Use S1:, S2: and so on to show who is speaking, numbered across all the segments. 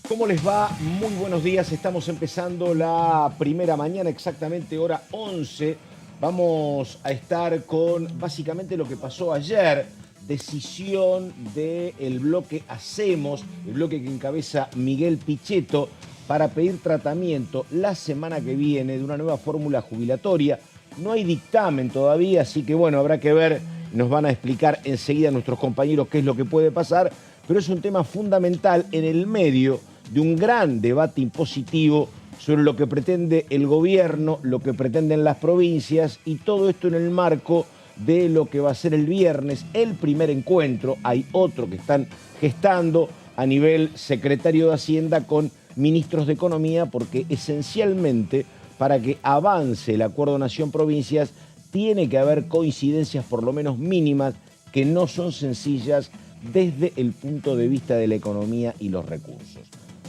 S1: ¿Cómo les va? Muy buenos días. Estamos empezando la primera mañana, exactamente hora 11. Vamos a estar con básicamente lo que pasó ayer. Decisión del bloque Hacemos, el bloque que encabeza Miguel Pichetto, para pedir tratamiento la semana que viene de una nueva fórmula jubilatoria. No hay dictamen todavía, así que bueno, habrá que ver. Nos van a explicar enseguida nuestros compañeros qué es lo que puede pasar, pero es un tema fundamental en el medio de un gran debate impositivo sobre lo que pretende el gobierno, lo que pretenden las provincias, y todo esto en el marco de lo que va a ser el viernes el primer encuentro. Hay otro que están gestando a nivel secretario de Hacienda con ministros de Economía, porque esencialmente para que avance el acuerdo nación-provincias tiene que haber coincidencias por lo menos mínimas que no son sencillas desde el punto de vista de la economía y los recursos.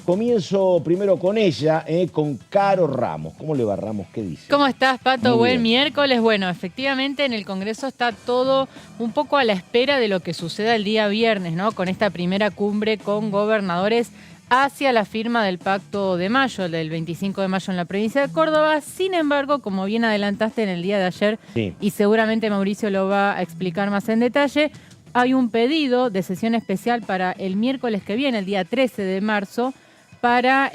S1: Comienzo primero con ella, con Caro Ramos. ¿Cómo le va, Ramos? ¿Qué dice?
S2: ¿Cómo estás, Pato?
S1: Muy
S2: Buen
S1: bien.
S2: miércoles. Bueno, efectivamente en el Congreso está todo un poco a la espera de lo que suceda el día viernes, ¿no? Con esta primera cumbre con gobernadores hacia la firma del Pacto de Mayo, del 25 de mayo en la provincia de Córdoba. Sin embargo, como bien adelantaste en el día de ayer,
S1: Sí.
S2: y seguramente Mauricio lo va a explicar más en detalle, hay un pedido de sesión especial para el miércoles que viene, el día 13 de marzo, para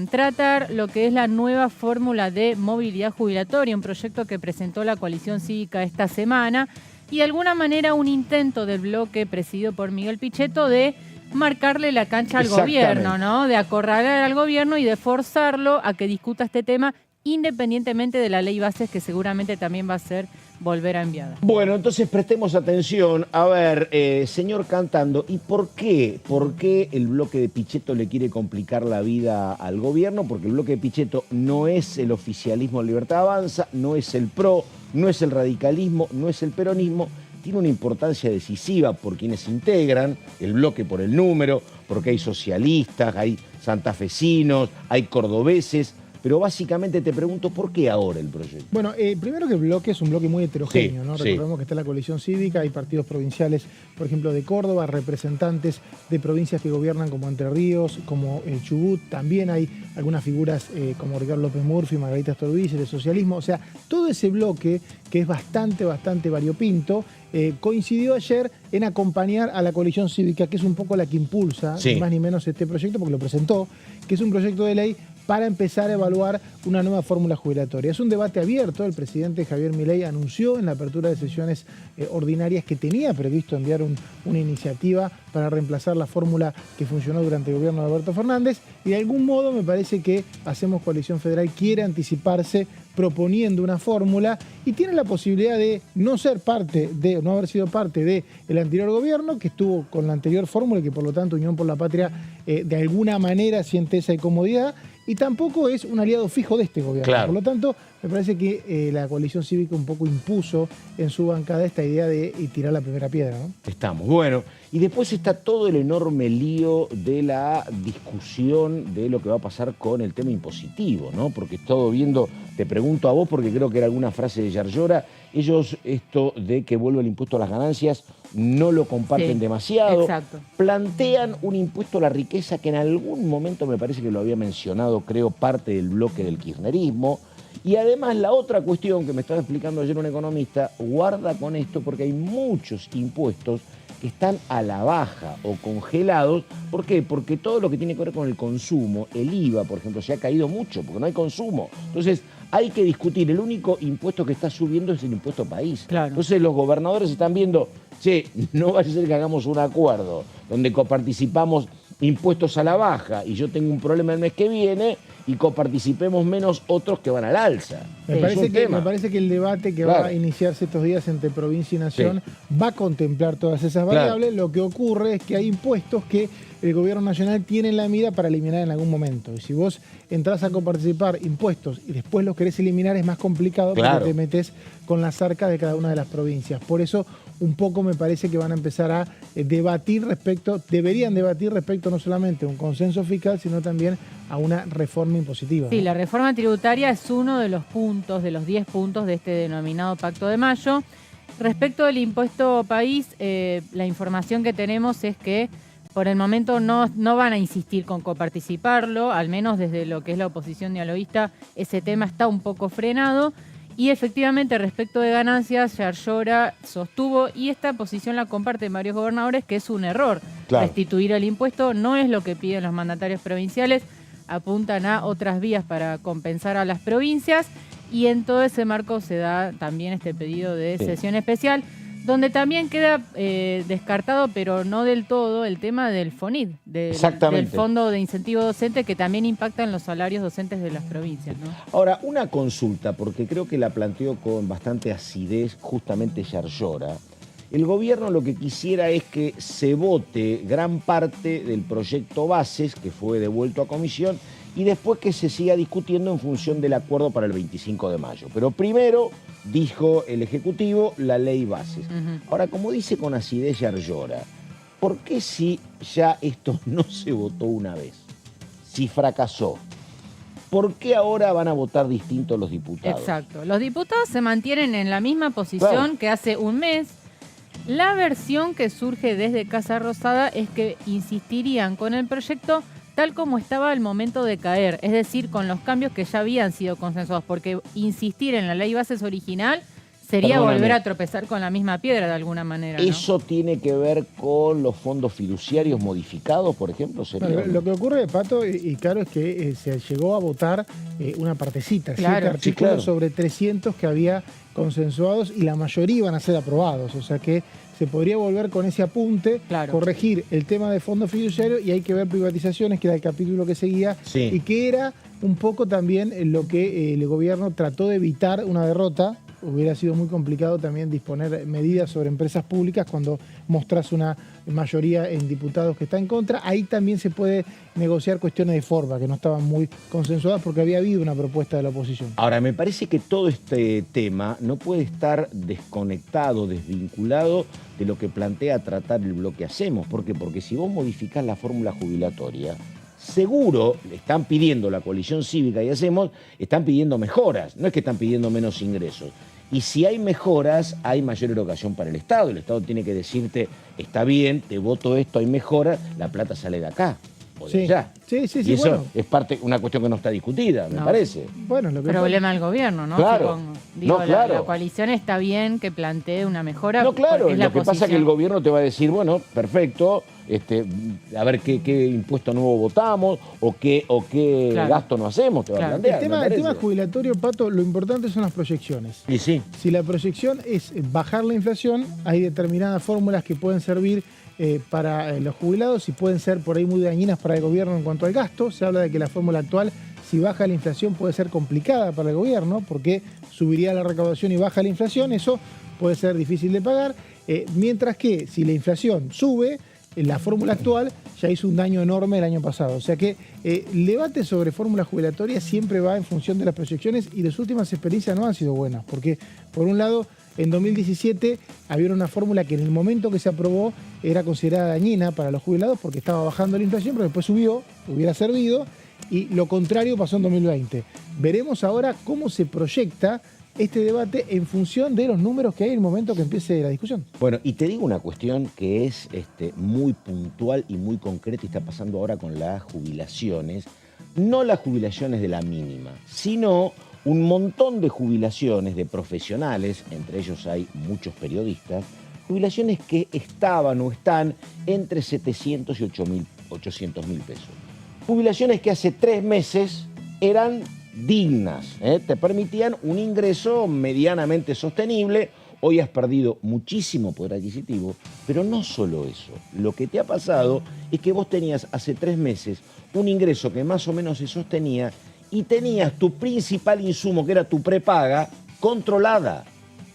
S2: tratar lo que es la nueva fórmula de movilidad jubilatoria, un proyecto que presentó la coalición cívica esta semana y de alguna manera un intento del bloque presidido por Miguel Pichetto de marcarle la cancha al gobierno, ¿no? De acorralar al gobierno y de forzarlo a que discuta este tema independientemente de la ley bases, que seguramente también va a ser volver a enviar.
S1: Bueno, entonces prestemos atención. A ver, señor Cantando, ¿y por qué? ¿Por qué el bloque de Pichetto le quiere complicar la vida al gobierno? Porque el bloque de Pichetto no es el oficialismo Libertad Avanza, no es el PRO, no es el radicalismo, no es el peronismo. Tiene una importancia decisiva por quienes integran el bloque, por el número, porque hay socialistas, hay santafesinos, hay cordobeses. Pero básicamente te pregunto, ¿por qué ahora el proyecto?
S3: Bueno, primero que el bloque es un bloque muy heterogéneo,
S1: Sí,
S3: ¿no?
S1: sí.
S3: Recordemos que está la coalición cívica, hay partidos provinciales, por ejemplo, de Córdoba, representantes de provincias que gobiernan como Entre Ríos, como Chubut, también hay algunas figuras como Ricardo López Murphy, Margarita Stolbizer, del socialismo, o sea, todo ese bloque que es bastante variopinto, coincidió ayer en acompañar a la coalición cívica, que es un poco la que impulsa,
S1: Sí.
S3: ni más ni menos, este proyecto, porque lo presentó, que es un proyecto de ley para empezar a evaluar una nueva fórmula jubilatoria. Es un debate abierto. El presidente Javier Milei anunció en la apertura de sesiones ordinarias que tenía previsto enviar una iniciativa para reemplazar la fórmula que funcionó durante el gobierno de Alberto Fernández, y de algún modo me parece que Hacemos Coalición Federal quiere anticiparse proponiendo una fórmula y tiene la posibilidad de no ser parte de, no haber sido parte del anterior gobierno, que estuvo con la anterior fórmula y que por lo tanto Unión por la Patria de alguna manera siente esa incomodidad, y tampoco es un aliado fijo de este gobierno.
S1: Claro.
S3: Por lo tanto, me parece que la coalición cívica un poco impuso en su bancada esta idea de tirar la primera piedra, ¿no?
S1: Estamos, bueno. Y después está todo el enorme lío de la discusión de lo que va a pasar con el tema impositivo, ¿no? Porque he estado viendo, te pregunto a vos porque creo que era alguna frase de Yarlora, ellos esto de que vuelve el impuesto a las ganancias no lo comparten
S2: Sí,
S1: demasiado.
S2: exacto.
S1: Plantean un impuesto a la riqueza que en algún momento me parece que lo había mencionado, creo, parte del bloque del kirchnerismo. Y además la otra cuestión que me estaba explicando ayer un economista, guarda con esto porque hay muchos impuestos que están a la baja o congelados. ¿Por qué? Porque todo lo que tiene que ver con el consumo, el IVA, por ejemplo, se ha caído mucho porque no hay consumo. Entonces hay que discutir, el único impuesto que está subiendo es el impuesto país.
S2: Claro.
S1: Entonces los gobernadores están viendo, che, no vaya a ser que hagamos un acuerdo donde coparticipamos impuestos a la baja y yo tengo un problema el mes que viene y coparticipemos menos otros que van al alza.
S3: Me
S1: Es
S3: parece,
S1: un
S3: que,
S1: tema.
S3: me parece que el debate que
S1: Claro.
S3: va a iniciarse estos días entre provincia y nación va a contemplar todas esas
S1: Claro.
S3: variables. Lo que ocurre es que hay impuestos que el gobierno nacional tiene en la mira para eliminar en algún momento. Y si vos entrás a coparticipar impuestos y después los querés eliminar, es más complicado
S1: Claro.
S3: porque te metes con las arcas de cada una de las provincias. Por eso, un poco me parece que van a empezar a debatir deberían debatir respecto no solamente a un consenso fiscal, sino también a una reforma impositiva.
S2: Sí,
S3: ¿no?
S2: la reforma tributaria es uno de los puntos, de los 10 puntos de este denominado Pacto de Mayo. Respecto del impuesto país, la información que tenemos es que por el momento no van a insistir con coparticiparlo, al menos desde lo que es la oposición dialoguista, ese tema está un poco frenado. Y efectivamente, respecto de ganancias, Yarlora sostuvo, y esta posición la comparten varios gobernadores, que es un error.
S1: Claro.
S2: Restituir el impuesto no es lo que piden los mandatarios provinciales, apuntan a otras vías para compensar a las provincias, y en todo ese marco se da también este pedido de sesión especial, donde también queda descartado, pero no del todo, el tema del FONID, del Fondo de Incentivo Docente, que también impacta en los salarios docentes de las provincias, ¿no?
S1: Ahora, una consulta, porque creo que la planteó con bastante acidez justamente Yarlora. El gobierno lo que quisiera es que se vote gran parte del proyecto Bases, que fue devuelto a comisión, y después que se siga discutiendo en función del acuerdo para el 25 de mayo. Pero primero, dijo el Ejecutivo, la ley Bases. Ahora, como dice con acidez Yarlora, ¿por qué si ya esto no se votó una vez? Si fracasó, ¿por qué ahora van a votar distintos los diputados?
S2: Exacto. Los diputados se mantienen en la misma posición que hace un mes. La versión que surge desde Casa Rosada es que insistirían con el proyecto tal como estaba al momento de caer, es decir, con los cambios que ya habían sido consensuados, porque insistir en la ley Bases original sería volver a tropezar con la misma piedra de alguna manera, ¿no?
S1: ¿Eso tiene que ver con los fondos fiduciarios modificados, por ejemplo?
S3: Bueno, lo que ocurre, Pato y Caro, es que se llegó a votar una partecita,
S2: claro.
S3: 7 artículos sobre 300 que había consensuados, y la mayoría iban a ser aprobados, o sea que se podría volver con ese apunte, corregir el tema de fondos fiduciarios, y hay que ver privatizaciones, que era el capítulo que seguía, y que era un poco también lo que el gobierno trató de evitar una derrota. Hubiera sido muy complicado también disponer medidas sobre empresas públicas cuando mostrás una mayoría en diputados que está en contra. Ahí también se puede negociar cuestiones de forma que no estaban muy consensuadas, porque había habido una propuesta de la oposición.
S1: Ahora, me parece que todo este tema no puede estar desconectado, desvinculado de lo que plantea tratar el bloque Hacemos. ¿Por qué? Porque si vos modificás la fórmula jubilatoria, seguro le están pidiendo la coalición cívica y Hacemos, están pidiendo mejoras, no es que están pidiendo menos ingresos. Y si hay mejoras, hay mayor erogación para el Estado. El Estado tiene que decirte, está bien, te voto esto, hay mejoras, la plata sale de acá o de allá.
S3: Sí,
S1: y eso es una cuestión que no está discutida, me parece.
S3: Bueno, lo que
S2: problema del gobierno, ¿no?
S1: Claro.
S2: La coalición está bien que plantee una mejora.
S1: No, claro,
S2: es
S1: lo que pasa es que el gobierno te va a decir, bueno, perfecto, a ver qué impuesto nuevo votamos o qué gasto no hacemos, te va a plantear.
S3: El tema jubilatorio, Pato, lo importante son las proyecciones.
S1: Y sí.
S3: Si la proyección es bajar la inflación, hay determinadas fórmulas que pueden servir para los jubilados, y pueden ser por ahí muy dañinas para el gobierno en cuanto al gasto. Se habla de que la fórmula actual, si baja la inflación, puede ser complicada para el gobierno, porque subiría la recaudación y baja la inflación, eso puede ser difícil de pagar, mientras que si la inflación sube, la fórmula actual ya hizo un daño enorme el año pasado. O sea que el debate sobre fórmulas jubilatorias siempre va en función de las proyecciones, y las últimas experiencias no han sido buenas, porque por un lado, en 2017 había una fórmula que en el momento que se aprobó era considerada dañina para los jubilados porque estaba bajando la inflación, pero después subió, hubiera servido, y lo contrario pasó en 2020. Veremos ahora cómo se proyecta este debate en función de los números que hay en el momento que empiece la discusión.
S1: Bueno, y te digo una cuestión que es muy puntual y muy concreta, y está pasando ahora con las jubilaciones. No las jubilaciones de la mínima, sino un montón de jubilaciones de profesionales, entre ellos hay muchos periodistas, jubilaciones que estaban o están entre 700 y 800.000 pesos. Jubilaciones que hace 3 meses eran dignas, te permitían un ingreso medianamente sostenible. Hoy has perdido muchísimo poder adquisitivo, pero no solo eso. Lo que te ha pasado es que vos tenías hace 3 meses un ingreso que más o menos se sostenía, y tenías tu principal insumo, que era tu prepaga, controlada.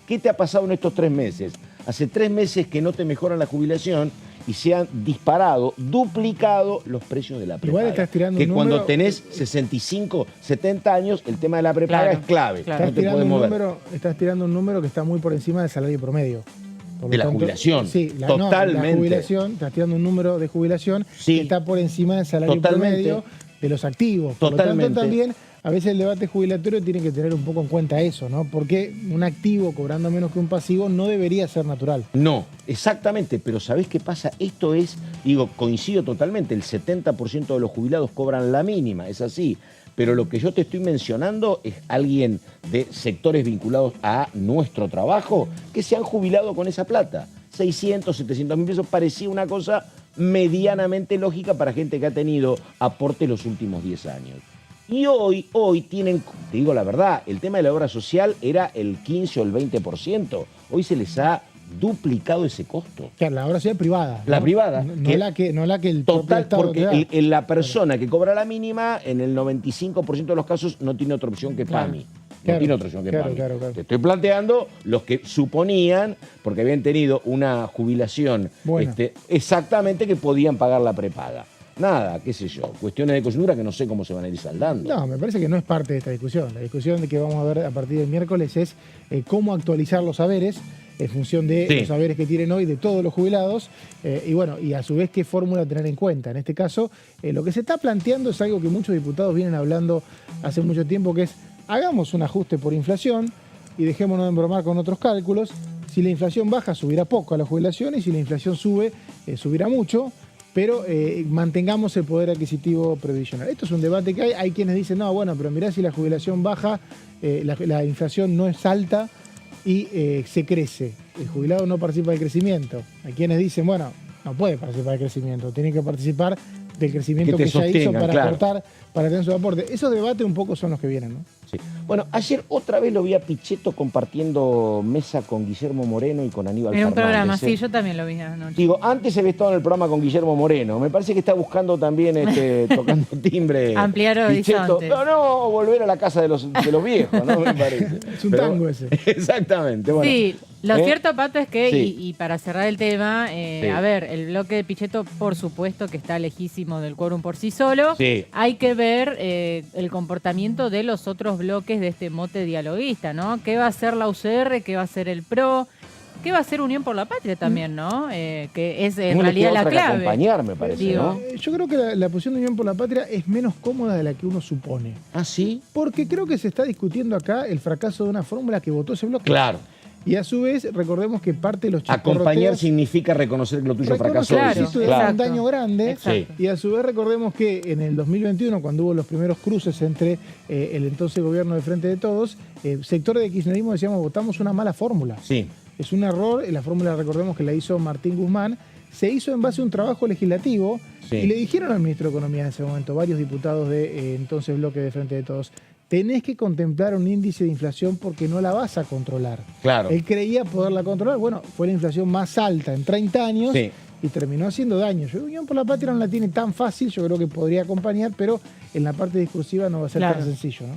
S1: ¿Qué te ha pasado en estos 3 meses? Hace 3 meses que no te mejoran la jubilación, y se han disparado, duplicado los precios de la prepaga.
S3: Igual estás tirando
S1: que
S3: un
S1: cuando
S3: número,
S1: tenés 65, 70 años, el tema de la prepaga es clave.
S3: Estás tirando un número que está muy por encima del salario promedio.
S1: De la jubilación.
S3: Sí,
S1: totalmente.
S3: La jubilación, estás tirando un número de jubilación que está por encima del salario promedio de los activos. Por lo tanto, también a veces el debate jubilatorio tiene que tener un poco en cuenta eso, ¿no? Porque un activo cobrando menos que un pasivo no debería ser natural.
S1: No, Exactamente, pero ¿sabés qué pasa? Esto es, digo, coincido totalmente, el 70% de los jubilados cobran la mínima, es así. Pero lo que yo te estoy mencionando es alguien de sectores vinculados a nuestro trabajo que se han jubilado con esa plata. 600, 700 mil pesos parecía una cosa medianamente lógica para gente que ha tenido aporte los últimos 10 años. Y hoy tienen, te digo la verdad, el tema de la obra social era el 15 o el 20%. Hoy se les ha duplicado ese costo.
S3: Claro, la obra social privada.
S1: La privada.
S3: No la que el
S1: total,
S3: Estado
S1: porque la persona que cobra la mínima, en el 95% de los casos, no tiene otra opción que PAMI. No tiene otra opción que PAMI.
S3: Claro.
S1: Te estoy planteando los que suponían, porque habían tenido una jubilación exactamente, que podían pagar la prepaga. Nada, qué sé yo, cuestiones de coyuntura que no sé cómo se van a ir saldando.
S3: No, me parece que no es parte de esta discusión. La discusión de que vamos a ver a partir del miércoles es cómo actualizar los saberes en función de los saberes que tienen hoy de todos los jubilados y a su vez qué fórmula tener en cuenta. En este caso, lo que se está planteando es algo que muchos diputados vienen hablando hace mucho tiempo, que es hagamos un ajuste por inflación y dejémonos de embromar con otros cálculos. Si la inflación baja, subirá poco a las jubilaciones, y si la inflación sube, subirá mucho, pero mantengamos el poder adquisitivo previsional. Esto es un debate que hay quienes dicen, no, bueno, pero mirá, si la jubilación baja, la inflación no es alta y se crece. El jubilado no participa del crecimiento. Hay quienes dicen, bueno, no puede participar del crecimiento, tiene que participar del crecimiento que ya hizo para aportar, para tener su aporte. Esos debates un poco son los que vienen, ¿no?
S1: Sí. Bueno, ayer otra vez lo vi a Pichetto compartiendo mesa con Guillermo Moreno y con Aníbal Fernández.
S2: En un programa, sí, yo también lo vi anoche.
S1: Digo, antes había estado en el programa con Guillermo Moreno. Me parece que está buscando también, tocando timbre.
S2: Ampliar horizontes.
S1: No, volver a la casa de los viejos, ¿no? Me parece.
S3: Es un tango ese.
S1: Exactamente. Bueno,
S2: sí, lo cierto, Pato, es que, y para cerrar el tema, a ver, el bloque de Pichetto, por supuesto que está lejísimo del quórum por sí solo. Sí. Hay que ver el comportamiento de los otros bloques de este mote dialoguista, ¿no? ¿Qué va a hacer la UCR? ¿Qué va a hacer el PRO? ¿Qué va a hacer Unión por la Patria también, no? Que es en realidad la clave.
S1: Acompañar, me parece, ¿no?
S3: Yo creo que la posición de Unión por la Patria es menos cómoda de la que uno supone.
S1: ¿Ah, sí?
S3: Porque creo que se está discutiendo acá el fracaso de una fórmula que votó ese bloque.
S1: Claro.
S3: Y a su vez, recordemos que parte de los
S1: chisporroteos... Acompañar significa reconocer que lo tuyo fracasó.
S3: Claro, es un daño grande. Exacto. Y a su vez recordemos que en el 2021, cuando hubo los primeros cruces entre el entonces gobierno de Frente de Todos, sectores de kirchnerismo decíamos, votamos una mala fórmula. Sí. Es un error, la fórmula, recordemos que la hizo Martín Guzmán, se hizo en base a un trabajo legislativo, y le dijeron al ministro de Economía en ese momento, varios diputados de entonces bloque de Frente de Todos, tenés que contemplar un índice de inflación porque no la vas a controlar. Claro. Él creía poderla controlar. Bueno, fue la inflación más alta en 30 años y terminó haciendo daño. Unión por la Patria no la tiene tan fácil, yo creo que podría acompañar, pero en la parte discursiva no va a ser tan sencillo, ¿no?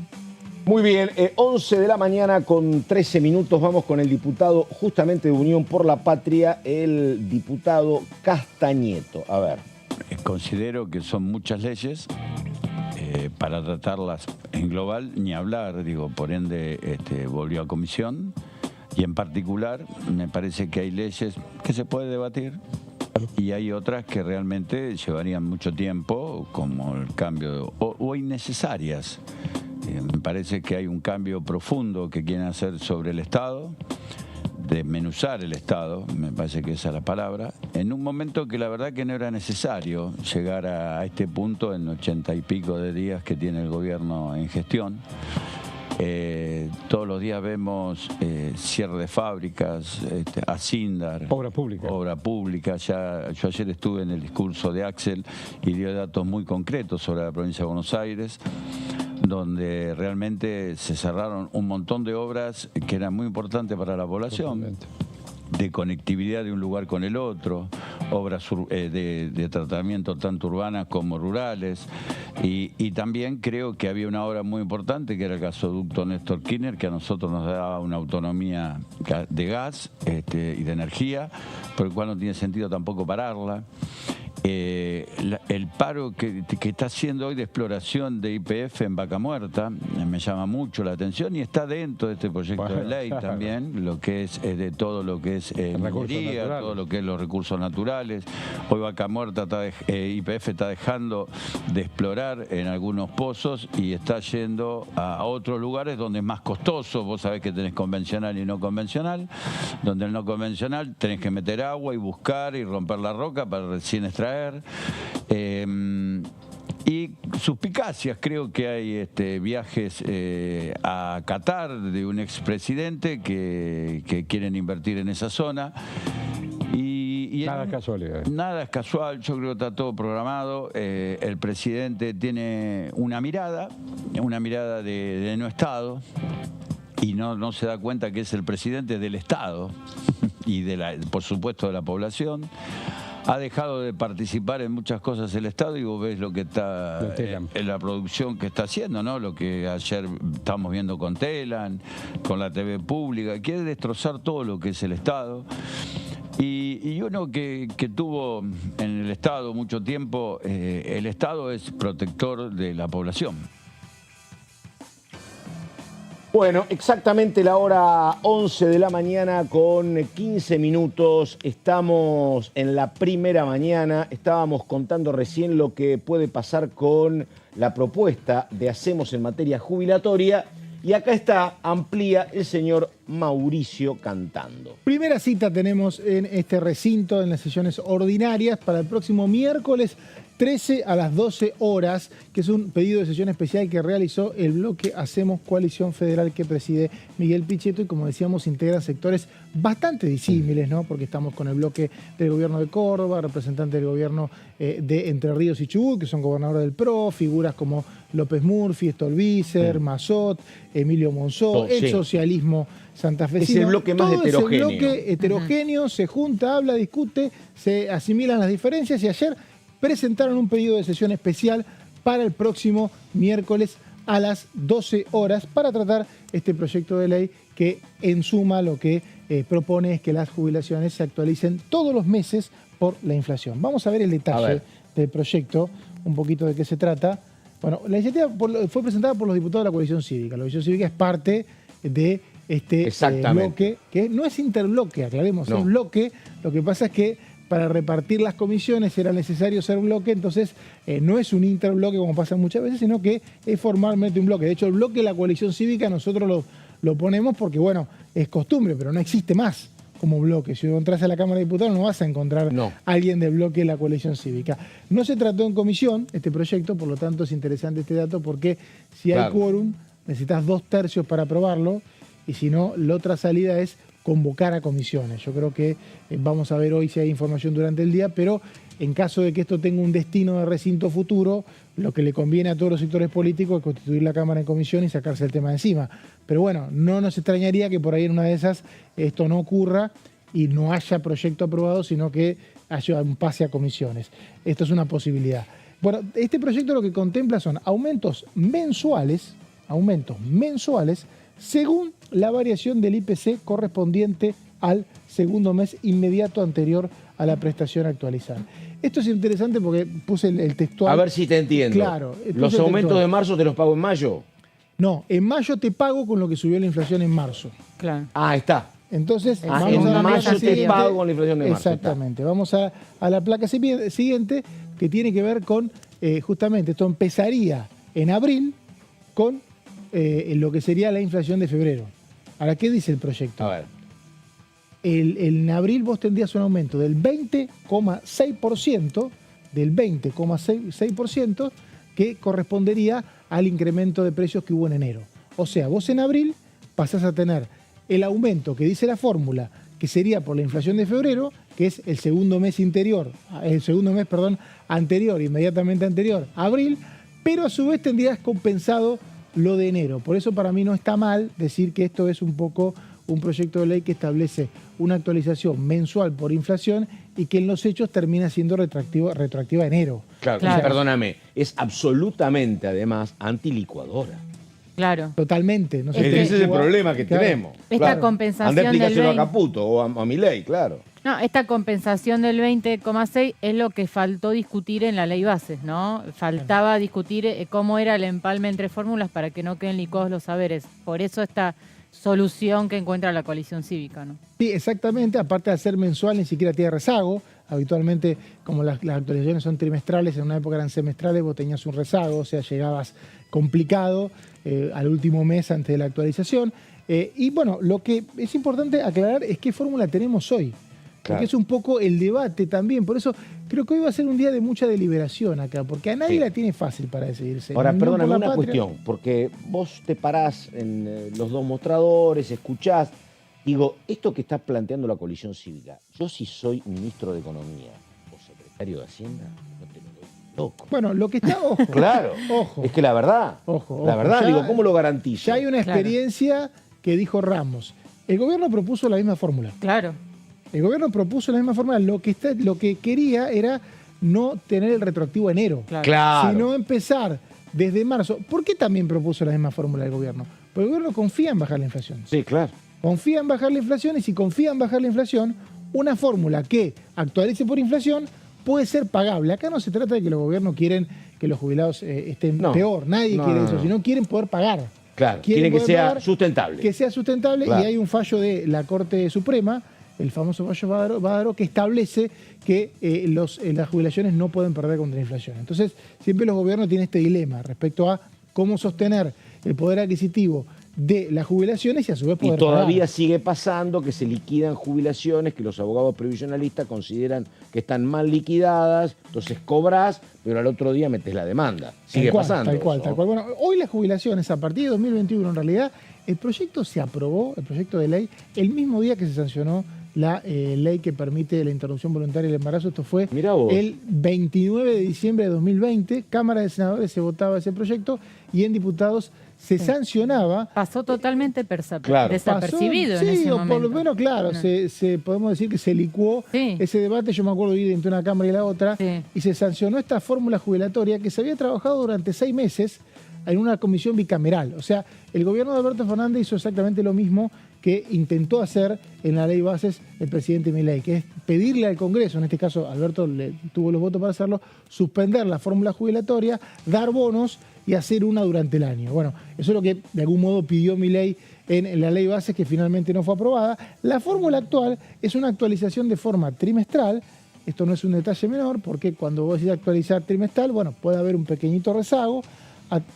S1: Muy bien, 11 de la mañana con 13 minutos, vamos con el diputado justamente de Unión por la Patria, el diputado Castañeto. A ver.
S4: Considero que son muchas leyes. Para tratarlas en global, ni hablar, digo, por ende volvió a comisión, y en particular me parece que hay leyes que se puede debatir y hay otras que realmente llevarían mucho tiempo, como el cambio, o innecesarias. Me parece que hay un cambio profundo que quieren hacer sobre el Estado, desmenuzar el Estado, me parece que esa es la palabra, en un momento que la verdad que no era necesario llegar a este punto en 80 y pico de días que tiene el gobierno en gestión. Todos los días vemos cierre de fábricas, Asindar, obra pública. Yo ayer estuve en el discurso de Axel y dio datos muy concretos sobre la provincia de Buenos Aires, donde realmente se cerraron un montón de obras que eran muy importantes para la población, de conectividad de un lugar con el otro, obras de tratamiento tanto urbanas como rurales, y también creo que había una obra muy importante que era el gasoducto Néstor Kirchner, que a nosotros nos daba una autonomía de gas y de energía, por el cual no tiene sentido tampoco pararla. el paro que está haciendo hoy de exploración de YPF en Vaca Muerta me llama mucho la atención y está dentro de este proyecto de ley también, lo que es de todo lo que es minería, todo lo que es los recursos naturales. Hoy Vaca Muerta, YPF está dejando de explorar en algunos pozos y está yendo a otros lugares donde es más costoso. Vos sabés que tenés convencional y no convencional, donde el no convencional tenés que meter agua y buscar y romper la roca para recién extraer. Y suspicacias, creo que hay viajes a Qatar de un expresidente que quieren invertir en esa zona. Y
S5: nada es casualidad.
S4: Nada es casual, yo creo que está todo programado. El presidente tiene una mirada de no Estado, y no se da cuenta que es el presidente del Estado y por supuesto de la población. Ha dejado de participar en muchas cosas el Estado y vos ves lo que está en la producción que está haciendo, ¿no? Lo que ayer estamos viendo con Telan, con la TV pública. Quiere destrozar todo lo que es el Estado. Y uno que tuvo en el Estado mucho tiempo, el Estado es protector de la población.
S1: Bueno, exactamente la hora 11 de la mañana con 15 minutos. Estamos en la primera mañana. Estábamos contando recién lo que puede pasar con la propuesta de Hacemos en materia jubilatoria. Y acá está, amplía el señor Mauricio Cantando.
S3: Primera cita tenemos en este recinto en las sesiones ordinarias para el próximo miércoles 13 a las 12 horas, que es un pedido de sesión especial que realizó el bloque Hacemos Coalición Federal que preside Miguel Pichetto y, como decíamos, integra sectores bastante disímiles, ¿no? Porque estamos con el bloque del gobierno de Córdoba, representante del gobierno de Entre Ríos y Chubut, que son gobernadores del PRO, figuras como López Murphy, Stolbizer, Mazot, Emilio Monzó, el socialismo santafesino.
S1: Es el bloque más heterogéneo.
S3: El bloque heterogéneo se junta, habla, discute, se asimilan las diferencias y ayer presentaron un pedido de sesión especial para el próximo miércoles a las 12 horas para tratar este proyecto de ley que, en suma, lo que propone es que las jubilaciones se actualicen todos los meses por la inflación. Vamos a ver el detalle del proyecto, un poquito de qué se trata. Bueno, la iniciativa fue presentada por los diputados de la Coalición Cívica. La Coalición Cívica es parte de este bloque, que no es interbloque, aclaremos, es un bloque. Lo que pasa es que para repartir las comisiones era necesario ser bloque, entonces no es un interbloque como pasa muchas veces, sino que es formalmente un bloque. De hecho, el bloque de la Coalición Cívica nosotros lo ponemos porque, bueno, es costumbre, pero no existe más como bloque. Si entras a la Cámara de Diputados no vas a encontrar a alguien del bloque de la Coalición Cívica. No se trató en comisión este proyecto, por lo tanto es interesante este dato porque si hay quórum necesitas 2/3 para aprobarlo y si no, la otra salida es convocar a comisiones. Yo creo que vamos a ver hoy si hay información durante el día, pero en caso de que esto tenga un destino de recinto futuro, lo que le conviene a todos los sectores políticos es constituir la Cámara en comisión y sacarse el tema de encima. Pero bueno, no nos extrañaría que por ahí en una de esas esto no ocurra y no haya proyecto aprobado, sino que haya un pase a comisiones. Esto es una posibilidad. Bueno, este proyecto lo que contempla son aumentos mensuales según la variación del IPC correspondiente al segundo mes inmediato anterior a la prestación actualizada. Esto es interesante porque puse el textual.
S1: A ver si te entiendo.
S3: Claro.
S1: ¿Los aumentos de marzo te los pago en mayo?
S3: No, en mayo te pago con lo que subió la inflación en marzo.
S2: Claro.
S1: Ah, está.
S3: Entonces,
S1: en mayo te pago con la inflación de marzo.
S3: Exactamente. Vamos a la placa siguiente, que tiene que ver con, justamente, esto empezaría en abril con lo que sería la inflación de febrero. Ahora, ¿qué dice el proyecto?
S1: A ver.
S3: En abril vos tendrías un aumento del 20,6%, que correspondería al incremento de precios que hubo en enero. O sea, vos en abril pasás a tener el aumento que dice la fórmula, que sería por la inflación de febrero, que es el segundo mes anterior, inmediatamente anterior, abril, pero a su vez tendrías compensado lo de enero. Por eso para mí no está mal decir que esto es un poco un proyecto de ley que establece una actualización mensual por inflación y que en los hechos termina siendo retroactiva a enero.
S1: Claro. Perdóname, es absolutamente además antilicuadora.
S2: Claro.
S3: totalmente. No se
S2: Es
S3: puede
S2: que-
S1: Ese es el
S3: jugar.
S1: problema que
S3: Claro.
S1: tenemos.
S2: Esta compensación
S1: Andá a
S2: del
S1: explicárselo a
S2: 20.
S1: Caputo o a Milei, claro.
S2: No, esta compensación del 20,6 es lo que faltó discutir en la ley bases, ¿no? Faltaba discutir cómo era el empalme entre fórmulas para que no queden licuados los saberes. Por eso esta solución que encuentra la coalición cívica, ¿no?
S3: Sí, exactamente. Aparte de ser mensual, ni siquiera tiene rezago. Habitualmente, como las actualizaciones son trimestrales, en una época eran semestrales, vos tenías un rezago, o sea, llegabas complicado al último mes antes de la actualización. Y bueno, lo que es importante aclarar es qué fórmula tenemos hoy.
S1: Claro.
S3: Porque es un poco el debate también. Por eso creo que hoy va a ser un día de mucha deliberación acá, porque a nadie
S1: Sí.
S3: la tiene fácil para decidirse.
S1: Ahora,
S3: Ni Unión por
S1: perdóname,
S3: la
S1: una
S3: Patria.
S1: cuestión, porque vos te parás en los dos mostradores, escuchás, digo, esto que está planteando la coalición cívica, yo si soy ministro de Economía o secretario de Hacienda, no te lo doy loco.
S3: Bueno, lo que está, ojo.
S1: Claro,
S3: Ojo.
S1: es que la verdad,
S3: Ojo,
S1: la
S3: ojo,
S1: verdad,
S3: ya-
S1: digo, ¿cómo lo garantizo?
S3: Ya hay una
S2: Claro.
S3: experiencia que dijo Ramos. El gobierno propuso la misma fórmula.
S2: Claro.
S3: El gobierno propuso la misma fórmula. Lo que quería era no tener el retroactivo enero,
S2: Claro.
S1: Claro.
S3: sino empezar desde marzo. ¿Por qué también propuso la misma fórmula el gobierno? Porque el gobierno confía en bajar la inflación.
S1: Sí, claro.
S3: Confía en bajar la inflación y si confía en bajar la inflación, una fórmula que actualice por inflación puede ser pagable. Acá no se trata de que los gobiernos quieren que los jubilados estén
S1: No.
S3: peor. Nadie
S1: No,
S3: quiere
S1: no,
S3: eso,
S1: no.
S3: sino quieren poder pagar.
S1: Claro,
S3: Quieren
S1: quiere que
S3: poder
S1: sea
S3: pagar,
S1: sustentable.
S3: Que sea sustentable
S1: Claro.
S3: y hay un fallo de la Corte Suprema, el famoso fallo Bádaro, que establece que las jubilaciones no pueden perder contra la inflación. Entonces, siempre los gobiernos tienen este dilema respecto a cómo sostener el poder adquisitivo de las jubilaciones y a su vez
S1: Y
S3: poder
S1: todavía
S3: pagar.
S1: sigue pasando que se liquidan jubilaciones que los abogados previsionalistas consideran que están mal liquidadas, entonces cobras, pero al otro día metes la demanda. Sigue
S3: Tal cual,
S1: pasando.
S3: Tal cual,
S1: eso.
S3: tal cual. Bueno, hoy las jubilaciones, a partir de 2021, en realidad, el proyecto se aprobó, el proyecto de ley, el mismo día que se sancionó la ley que permite la interrupción voluntaria del embarazo. Esto fue
S1: Mirá vos.
S3: el 29 de diciembre de 2020. Cámara de Senadores se votaba ese proyecto y en diputados se sancionaba.
S2: Pasó totalmente
S1: Claro.
S2: desapercibido
S3: Pasó,
S2: en ese
S3: o
S2: momento.
S3: por lo menos, claro,
S2: No.
S3: podemos decir que se licuó
S2: Sí.
S3: ese debate. Yo me acuerdo de ir entre una Cámara y la otra,
S2: Sí.
S3: y se sancionó esta fórmula jubilatoria que se había trabajado durante 6 meses en una comisión bicameral. O sea, el gobierno de Alberto Fernández hizo exactamente lo mismo que intentó hacer en la ley bases el presidente Milei, que es pedirle al Congreso, en este caso Alberto tuvo los votos para hacerlo, suspender la fórmula jubilatoria, dar bonos y hacer una durante el año. Bueno, eso es lo que de algún modo pidió Milei en la ley bases, que finalmente no fue aprobada. La fórmula actual es una actualización de forma trimestral. Esto no es un detalle menor, porque cuando vos decís actualizar trimestral, bueno, puede haber un pequeñito rezago,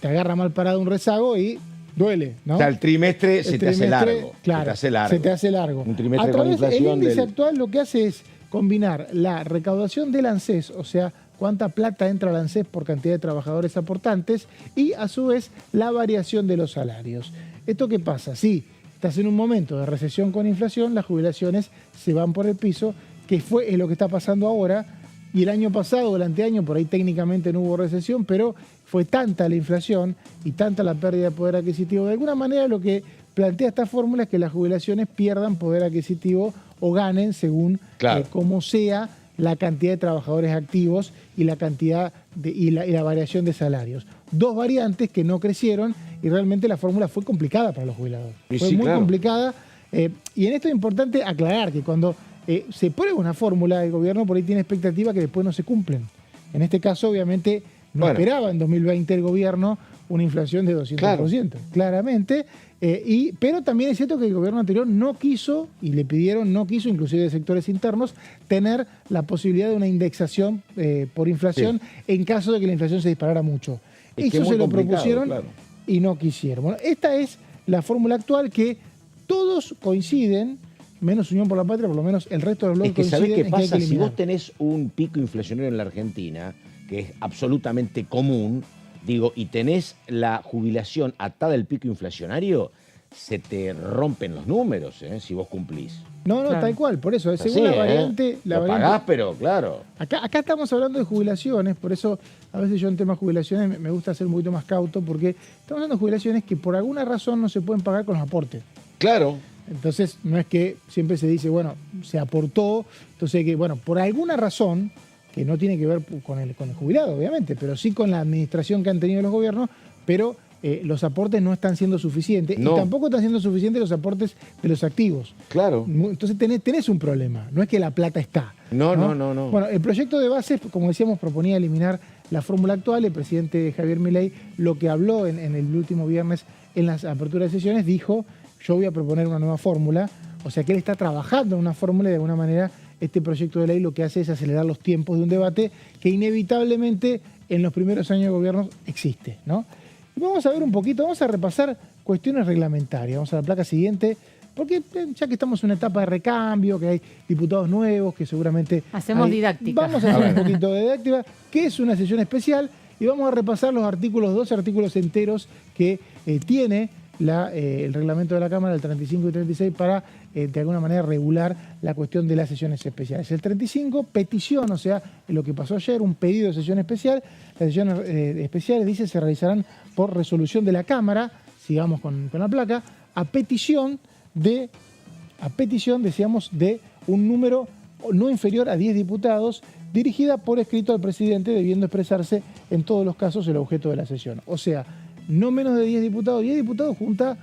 S3: te agarra mal parado un rezago y duele, ¿no?
S1: O sea, el trimestre se
S3: El
S1: te hace
S3: trimestre,
S1: largo.
S3: Claro,
S1: se te hace largo.
S3: se te hace largo.
S1: Un trimestre
S3: A
S1: con
S3: través, el
S1: inflación
S3: índice
S1: del...
S3: actual lo que hace es combinar la recaudación del ANSES, o sea, cuánta plata entra al ANSES por cantidad de trabajadores aportantes, y a su vez la variación de los salarios. ¿Esto qué pasa? Si estás en un momento de recesión con inflación, las jubilaciones se van por el piso, que es lo que está pasando ahora. Y el año pasado, el anteaño, por ahí técnicamente no hubo recesión, pero fue tanta la inflación y tanta la pérdida de poder adquisitivo. De alguna manera lo que plantea esta fórmula es que las jubilaciones pierdan poder adquisitivo o ganen según
S1: Claro.
S3: cómo sea la cantidad de trabajadores activos y la cantidad y la variación de salarios. Dos variantes que no crecieron y realmente la fórmula fue complicada para los jubiladores.
S1: Y
S3: Fue
S1: sí,
S3: muy
S1: claro.
S3: complicada. Y en esto es importante aclarar que cuando se prueba una fórmula, el gobierno por ahí tiene expectativa que después no se cumplen. En este caso, obviamente, no
S1: Bueno.
S3: esperaba en 2020 el gobierno una inflación de 200%, claramente. Pero también es cierto que el gobierno anterior no quiso, y le pidieron, no quiso, inclusive de sectores internos, tener la posibilidad de una indexación por inflación en caso de que la inflación se disparara mucho.
S1: Es que
S3: Eso
S1: es muy
S3: se lo
S1: complicado,
S3: propusieron
S1: claro.
S3: y no quisieron. Bueno, esta es la fórmula actual que todos coinciden, menos Unión por la Patria, por lo menos el resto de los
S1: Es
S3: bloques
S1: que ¿sabés
S3: coinciden
S1: qué
S3: en que hay
S1: pasa?
S3: que
S1: Si
S3: eliminar.
S1: vos tenés un pico inflacionario en la Argentina, que es absolutamente común, digo, y tenés la jubilación atada al pico inflacionario, se te rompen los números, si vos cumplís.
S3: No,
S2: Claro.
S3: tal cual, por eso, según
S1: Así,
S3: la variante... La
S1: Lo
S3: variante
S1: pagás, pero claro.
S3: Acá estamos hablando de jubilaciones, por eso a veces yo en temas de jubilaciones me gusta ser un poquito más cauto, porque estamos hablando de jubilaciones que por alguna razón no se pueden pagar con los aportes.
S1: Claro.
S3: Entonces, no es que siempre se dice, bueno, se aportó, entonces que, bueno, por alguna razón, que no tiene que ver con el jubilado, obviamente, pero sí con la administración que han tenido los gobiernos, pero los aportes no están siendo suficientes
S1: No.
S3: y tampoco están siendo suficientes los aportes de los activos.
S1: Claro.
S3: Entonces tenés un problema, no es que la plata está.
S1: No.
S3: Bueno, el proyecto de bases, como decíamos, proponía eliminar la fórmula actual. El presidente Javier Milei, lo que habló en el último viernes en las aperturas de sesiones, dijo: yo voy a proponer una nueva fórmula. O sea que él está trabajando en una fórmula y de alguna manera este proyecto de ley lo que hace es acelerar los tiempos de un debate que inevitablemente en los primeros años de gobierno existe, ¿no? Y vamos a ver un poquito, vamos a repasar cuestiones reglamentarias. Vamos a la placa siguiente, porque ya que estamos en una etapa de recambio, que hay diputados nuevos, que seguramente...
S2: Hacemos didáctica.
S3: Vamos a hacer un poquito de didáctica, que es una sesión especial, y vamos a repasar los artículos, 12 artículos enteros que tiene el reglamento de la Cámara, el 35 y 36, para de alguna manera regular la cuestión de las sesiones especiales. El 35, petición, o sea, lo que pasó ayer, un pedido de sesión especial. Las sesiones especiales, dice, se realizarán por resolución de la Cámara, sigamos con la placa, a petición, decíamos, de un número no inferior a 10 diputados, dirigida por escrito al presidente, debiendo expresarse en todos los casos el objeto de la sesión. O sea, no menos de 10 diputados. 10 diputados junta,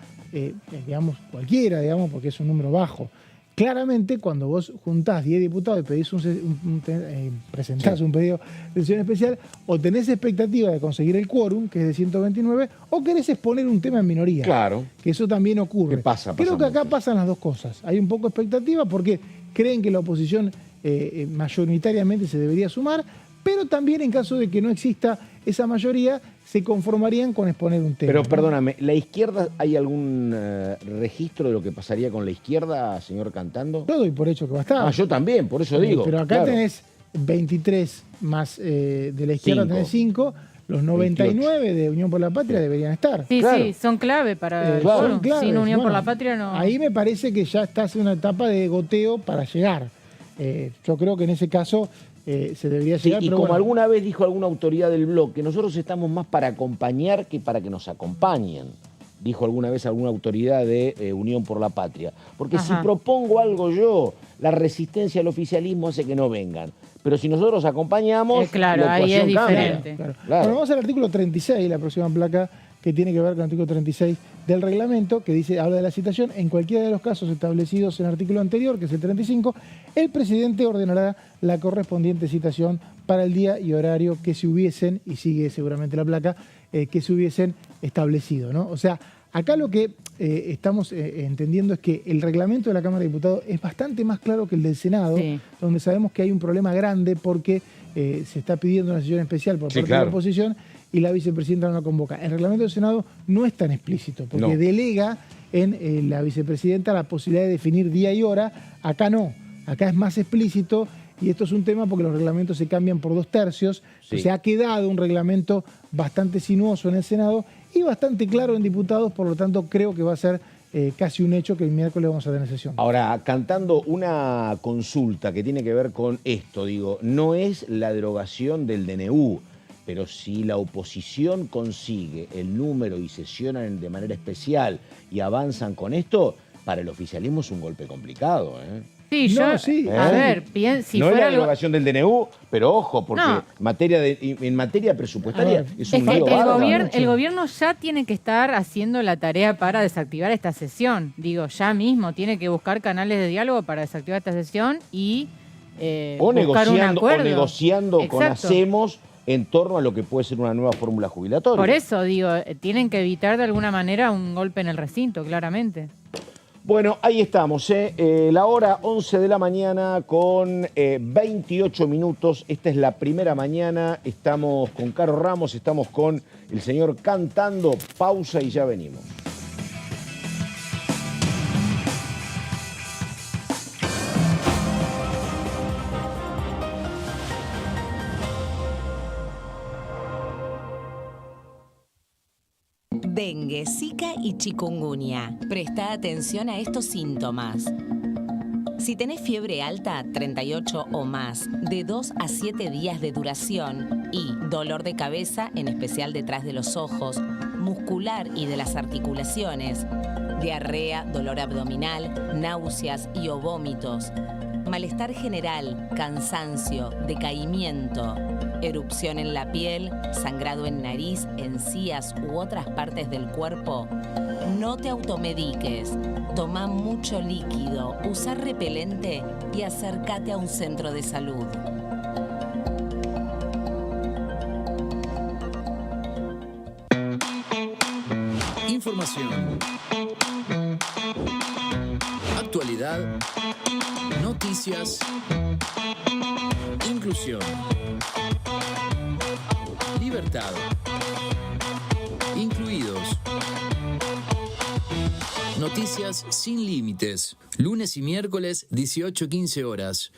S3: digamos, cualquiera, digamos, porque es un número bajo. Claramente, cuando vos juntás 10 diputados y pedís presentás un pedido de sesión especial, o tenés expectativa de conseguir el quórum, que es de 129, o querés exponer un tema en minoría.
S1: Claro.
S3: Que eso también ocurre.
S1: ¿Qué pasa?
S3: Creo que acá
S1: mucho.
S3: pasan las dos cosas. Hay un poco de expectativa porque creen que la oposición mayoritariamente se debería sumar, pero también en caso de que no exista esa mayoría, se conformarían con exponer un tema.
S1: Pero
S3: ¿no?
S1: perdóname, ¿la izquierda, hay algún registro de lo que pasaría con la izquierda, señor Cantando?
S3: Yo doy por hecho que va a estar.
S1: Yo también, por eso digo.
S3: Pero acá
S1: claro.
S3: tenés 23 más de la izquierda, tenés 5. Los 99 28. De Unión por la Patria deberían estar.
S2: Sí,
S1: Claro.
S2: sí, son clave para el
S1: claro.
S2: quórum.
S3: Son claves.
S2: Sin Unión por
S3: Bueno,
S2: la Patria no...
S3: Ahí me parece que ya estás en una etapa de goteo para llegar. Yo creo que en ese caso se debería
S1: Sí,
S3: llegar.
S1: y
S3: pero
S1: como
S3: bueno,
S1: alguna vez dijo alguna autoridad del bloque, nosotros estamos más para acompañar que para que nos acompañen. Dijo alguna vez alguna autoridad de Unión por la Patria. Porque si
S2: Ajá.
S1: propongo algo yo, la resistencia al oficialismo hace que no vengan. Pero si nosotros acompañamos,
S2: claro,
S1: la
S2: ahí es
S1: ecuación cambia.
S2: diferente.
S3: Claro.
S1: Claro.
S3: Bueno, vamos al artículo 36, la próxima placa, que tiene que ver con el artículo 36 del reglamento, que dice, habla de la citación. En cualquiera de los casos establecidos en el artículo anterior, que es el 35, el presidente ordenará la correspondiente citación para el día y horario que se hubiesen, y sigue seguramente la placa, que se hubiesen establecido, ¿no? O sea, acá lo que estamos entendiendo es que el reglamento de la Cámara de Diputados es bastante más claro que el del Senado,
S2: Sí.
S3: donde sabemos que hay un problema grande porque se está pidiendo una sesión especial por
S1: Sí,
S3: parte de
S1: claro.
S3: la oposición y la vicepresidenta no la convoca. El reglamento del Senado no es tan explícito, porque
S1: No.
S3: delega en la vicepresidenta la posibilidad de definir día y hora. Acá no, acá es más explícito, y esto es un tema porque los reglamentos se cambian por 2/3.
S1: Sí.
S3: Se ha quedado un reglamento bastante sinuoso en el Senado y bastante claro en diputados, por lo tanto creo que va a ser casi un hecho que el miércoles vamos a tener sesión.
S1: Ahora, Cantando, una consulta que tiene que ver con esto, digo, no es la derogación del DNU, pero si la oposición consigue el número y sesionan de manera especial y avanzan con esto, para el oficialismo es un golpe complicado, ¿eh?
S2: Sí,
S3: No,
S2: yo,
S3: sí.
S2: a
S1: ¿Eh?
S2: ver, si
S1: no es
S2: fuera
S1: la
S2: algo...
S1: derogación del DNU, pero ojo, porque
S2: No.
S1: en materia presupuestaria
S3: A ver,
S1: es
S2: Es
S1: un
S2: que
S1: lío bárbaro.
S2: el gobierno ya tiene que estar haciendo la tarea para desactivar esta sesión. Digo, ya mismo tiene que buscar canales de diálogo para desactivar esta sesión y
S1: O
S2: buscar un acuerdo.
S1: negociando con
S2: Exacto.
S1: Hacemos en torno a lo que puede ser una nueva fórmula jubilatoria.
S2: Por eso, digo, tienen que evitar de alguna manera un golpe en el recinto, claramente.
S1: Bueno, ahí estamos, la hora 11 de la mañana con 28 minutos. Esta es la primera mañana. Estamos con Caro Ramos, estamos con el señor Cantando. Pausa y ya venimos.
S5: Dengue, Zika y chikungunya. Presta atención a estos síntomas. Si tenés fiebre alta, 38 o más, de 2 a 7 días de duración y dolor de cabeza, en especial detrás de los ojos, muscular y de las articulaciones, diarrea, dolor abdominal, náuseas y o vómitos, malestar general, cansancio, decaimiento, erupción en la piel, sangrado en nariz, encías u otras partes del cuerpo, no te automediques. Toma mucho líquido, usa repelente y acércate a un centro de salud.
S6: Información, actualidad, noticias, inclusión, libertad, incluidos. Noticias sin límites. Lunes y miércoles, 18-15 horas.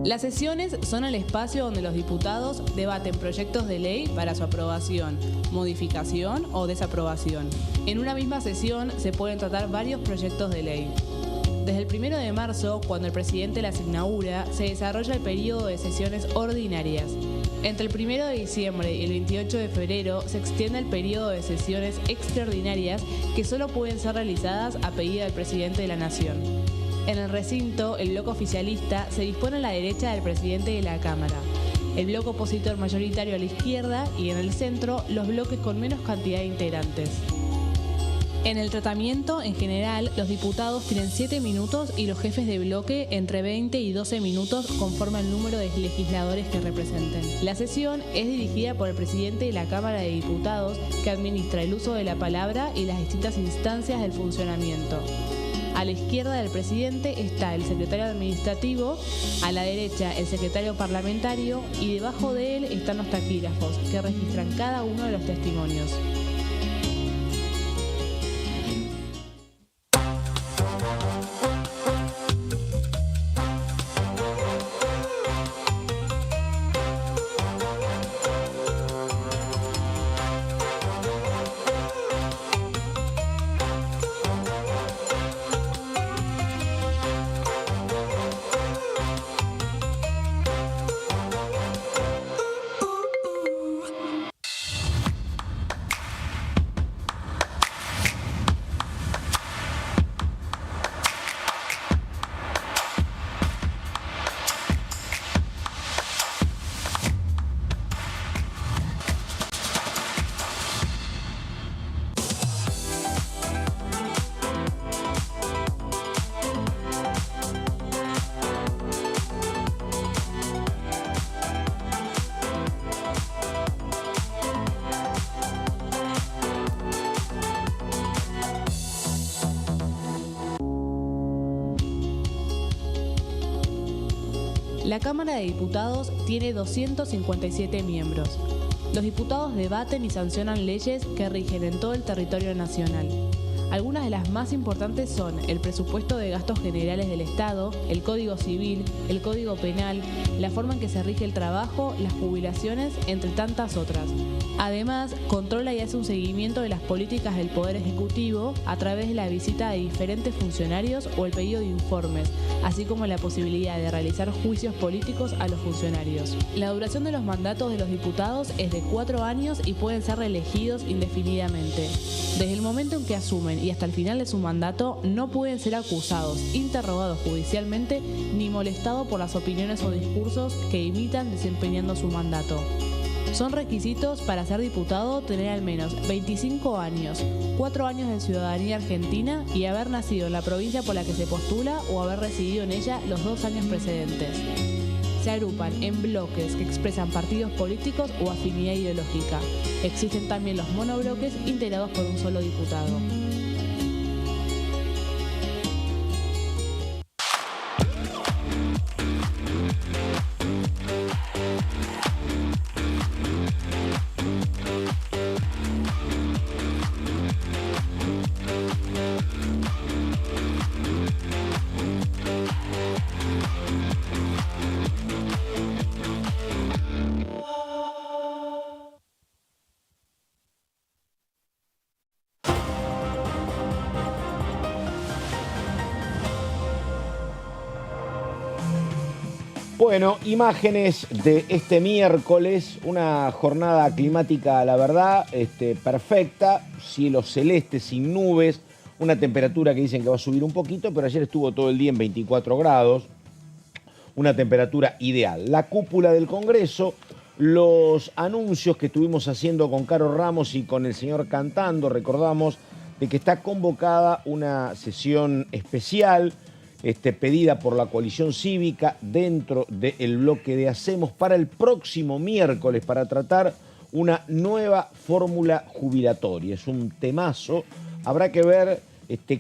S7: Las sesiones son el espacio donde los diputados debaten proyectos de ley para su aprobación, modificación o desaprobación. En una misma sesión se pueden tratar varios proyectos de ley. Desde el 1 de marzo, cuando el presidente las inaugura, se desarrolla el periodo de sesiones ordinarias. Entre el 1 de diciembre y el 28 de febrero se extiende el periodo de sesiones extraordinarias que solo pueden ser realizadas a pedido del presidente de la Nación. En el recinto, el bloque oficialista se dispone a la derecha del presidente de la Cámara, el bloque opositor mayoritario a la izquierda y en el centro los bloques con menos cantidad de integrantes. En el tratamiento, en general, los diputados tienen 7 minutos y los jefes de bloque entre 20 y 12 minutos conforme al número de legisladores que representen. La sesión es dirigida por el presidente de la Cámara de Diputados, que administra el uso de la palabra y las distintas instancias del funcionamiento. A la izquierda del presidente está el secretario administrativo, a la derecha el secretario parlamentario y debajo de él están los taquígrafos, que registran cada uno de los testimonios. La Cámara de Diputados tiene 257 miembros. Los diputados debaten y sancionan leyes que rigen en todo el territorio nacional. Algunas de las más importantes son el presupuesto de gastos generales del Estado, el Código Civil, el Código Penal, la forma en que se rige el trabajo, las jubilaciones, entre tantas otras. Además, controla y hace un seguimiento de las políticas del Poder Ejecutivo a través de la visita de diferentes funcionarios o el pedido de informes, así como la posibilidad de realizar juicios políticos a los funcionarios. La duración de los mandatos de los diputados es de 4 años y pueden ser reelegidos indefinidamente. Desde el momento en que asumen y hasta el final de su mandato, no pueden ser acusados, interrogados judicialmente, ni molestados por las opiniones o discursos que imitan desempeñando su mandato. Son requisitos para ser diputado tener al menos 25 años, 4 años de ciudadanía argentina y haber nacido en la provincia por la que se postula o haber residido en ella los 2 años precedentes. Se agrupan en bloques que expresan partidos políticos o afinidad ideológica. Existen también los monobloques integrados por un solo diputado.
S1: Bueno, imágenes de este miércoles, una jornada climática, la verdad, perfecta, cielo celeste, sin nubes, una temperatura que dicen que va a subir un poquito, pero ayer estuvo todo el día en 24 grados, una temperatura ideal. La cúpula del Congreso, los anuncios que estuvimos haciendo con Caro Ramos y con el señor Cantando, recordamos de que está convocada una sesión especial, pedida por la coalición cívica dentro del bloque de Hacemos para el próximo miércoles para tratar una nueva fórmula jubilatoria. Es un temazo, habrá que ver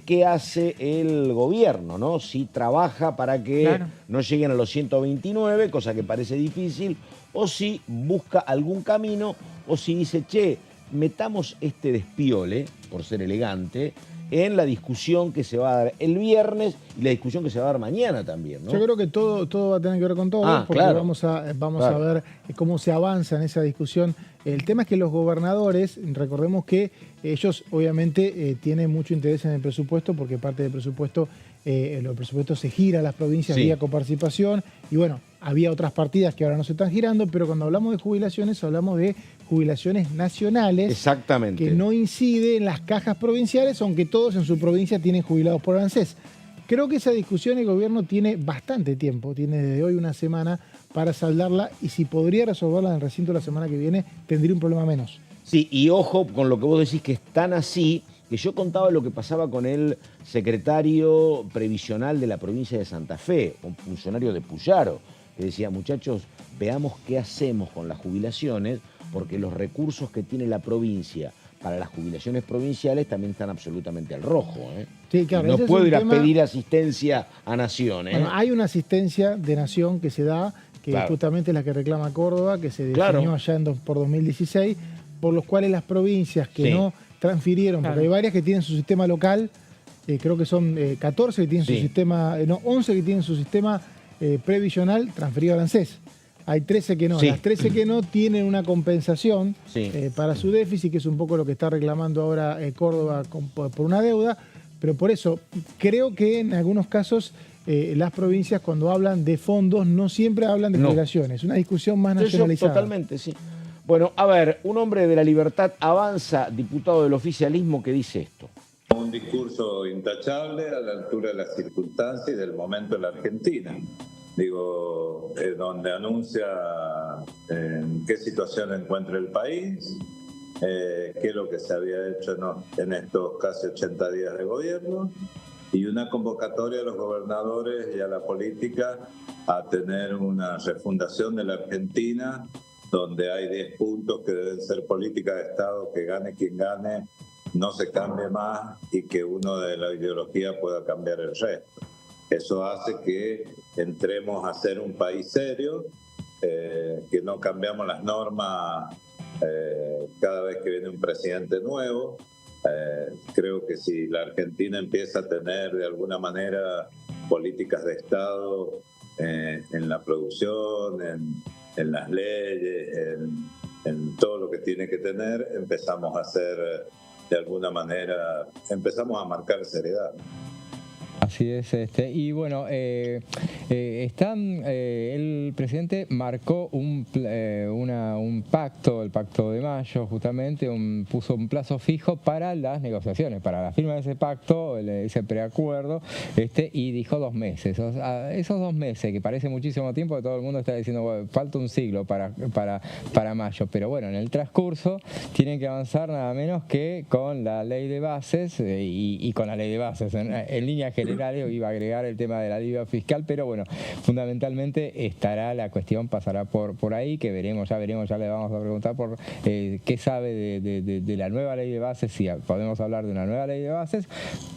S1: qué hace el gobierno, ¿no? Si trabaja para que no lleguen a los 129, cosa que parece difícil, o si busca algún camino, o si dice, che, metamos este despiole, por ser elegante, en la discusión que se va a dar el viernes y la discusión que se va a dar mañana también, ¿no?
S3: Yo creo que todo va a tener que ver con todo, porque
S1: claro.
S3: vamos a ver cómo se avanza en esa discusión. El tema es que los gobernadores, recordemos que ellos obviamente tienen mucho interés en el presupuesto, porque parte del presupuesto, los presupuestos se gira a las provincias vía coparticipación, y bueno, había otras partidas que ahora no se están girando, pero cuando hablamos de jubilaciones, hablamos de jubilaciones nacionales.
S1: Exactamente.
S3: Que no incide en las cajas provinciales, aunque todos en su provincia tienen jubilados por ANSES. Creo que esa discusión el gobierno tiene bastante tiempo, tiene desde hoy una semana para saldarla, y si podría resolverla en el recinto la semana que viene, tendría un problema menos.
S1: Sí, y ojo con lo que vos decís, que es tan así, que yo contaba lo que pasaba con el secretario previsional de la provincia de Santa Fe, un funcionario de Puyaro, que decía, muchachos, veamos qué hacemos con las jubilaciones, porque los recursos que tiene la provincia para las jubilaciones provinciales también están absolutamente al rojo.
S3: Sí, claro,
S1: no puedo ir a pedir asistencia a Nación.
S3: Bueno, hay una asistencia de Nación que se da, que justamente es la que reclama Córdoba, que se definió allá por 2016, por los cuales las provincias que no transfirieron, porque hay varias que tienen su sistema local, creo que son 14 que tienen su sistema, 11 que tienen su sistema previsional transferido al ANSES. Hay 13 que no. Las 13 que no tienen una compensación para su déficit, que es un poco lo que está reclamando ahora Córdoba por una deuda. Pero por eso, creo que en algunos casos las provincias, cuando hablan de fondos, no siempre hablan de jubilaciones. Una discusión más nacionalizada.
S1: Totalmente, sí. Bueno, a ver, un hombre de la Libertad Avanza, diputado del oficialismo, que dice esto.
S8: Un discurso intachable a la altura de las circunstancias y del momento en la Argentina. Digo, donde anuncia en qué situación encuentra el país, qué es lo que se había hecho en estos casi 80 días de gobierno, y una convocatoria a los gobernadores y a la política a tener una refundación de la Argentina, donde hay 10 puntos que deben ser política de Estado, que gane quien gane, no se cambie más, y que uno de la ideología pueda cambiar el resto. Eso hace que entremos a ser un país serio, que no cambiamos las normas cada vez que viene un presidente nuevo. Creo que si la Argentina empieza a tener de alguna manera políticas de Estado en la producción, en las leyes, en todo lo que tiene que tener, empezamos a hacer de alguna manera, empezamos a marcar seriedad.
S9: Así es, y bueno, el presidente marcó un pacto, el Pacto de Mayo, justamente, puso un plazo fijo para las negociaciones, para la firma de ese pacto, ese preacuerdo, y dijo 2 meses. O sea, esos 2 meses, que parece muchísimo tiempo, que todo el mundo está diciendo, bueno, falta un siglo para mayo, pero bueno, en el transcurso tienen que avanzar nada menos que con la ley de bases, y con la ley de bases, en líneas generales iba a agregar el tema de la alivio fiscal, pero bueno, fundamentalmente estará la cuestión, pasará por ahí, que veremos, ya le vamos a preguntar por qué sabe de la nueva ley de bases, si podemos hablar de una nueva ley de bases,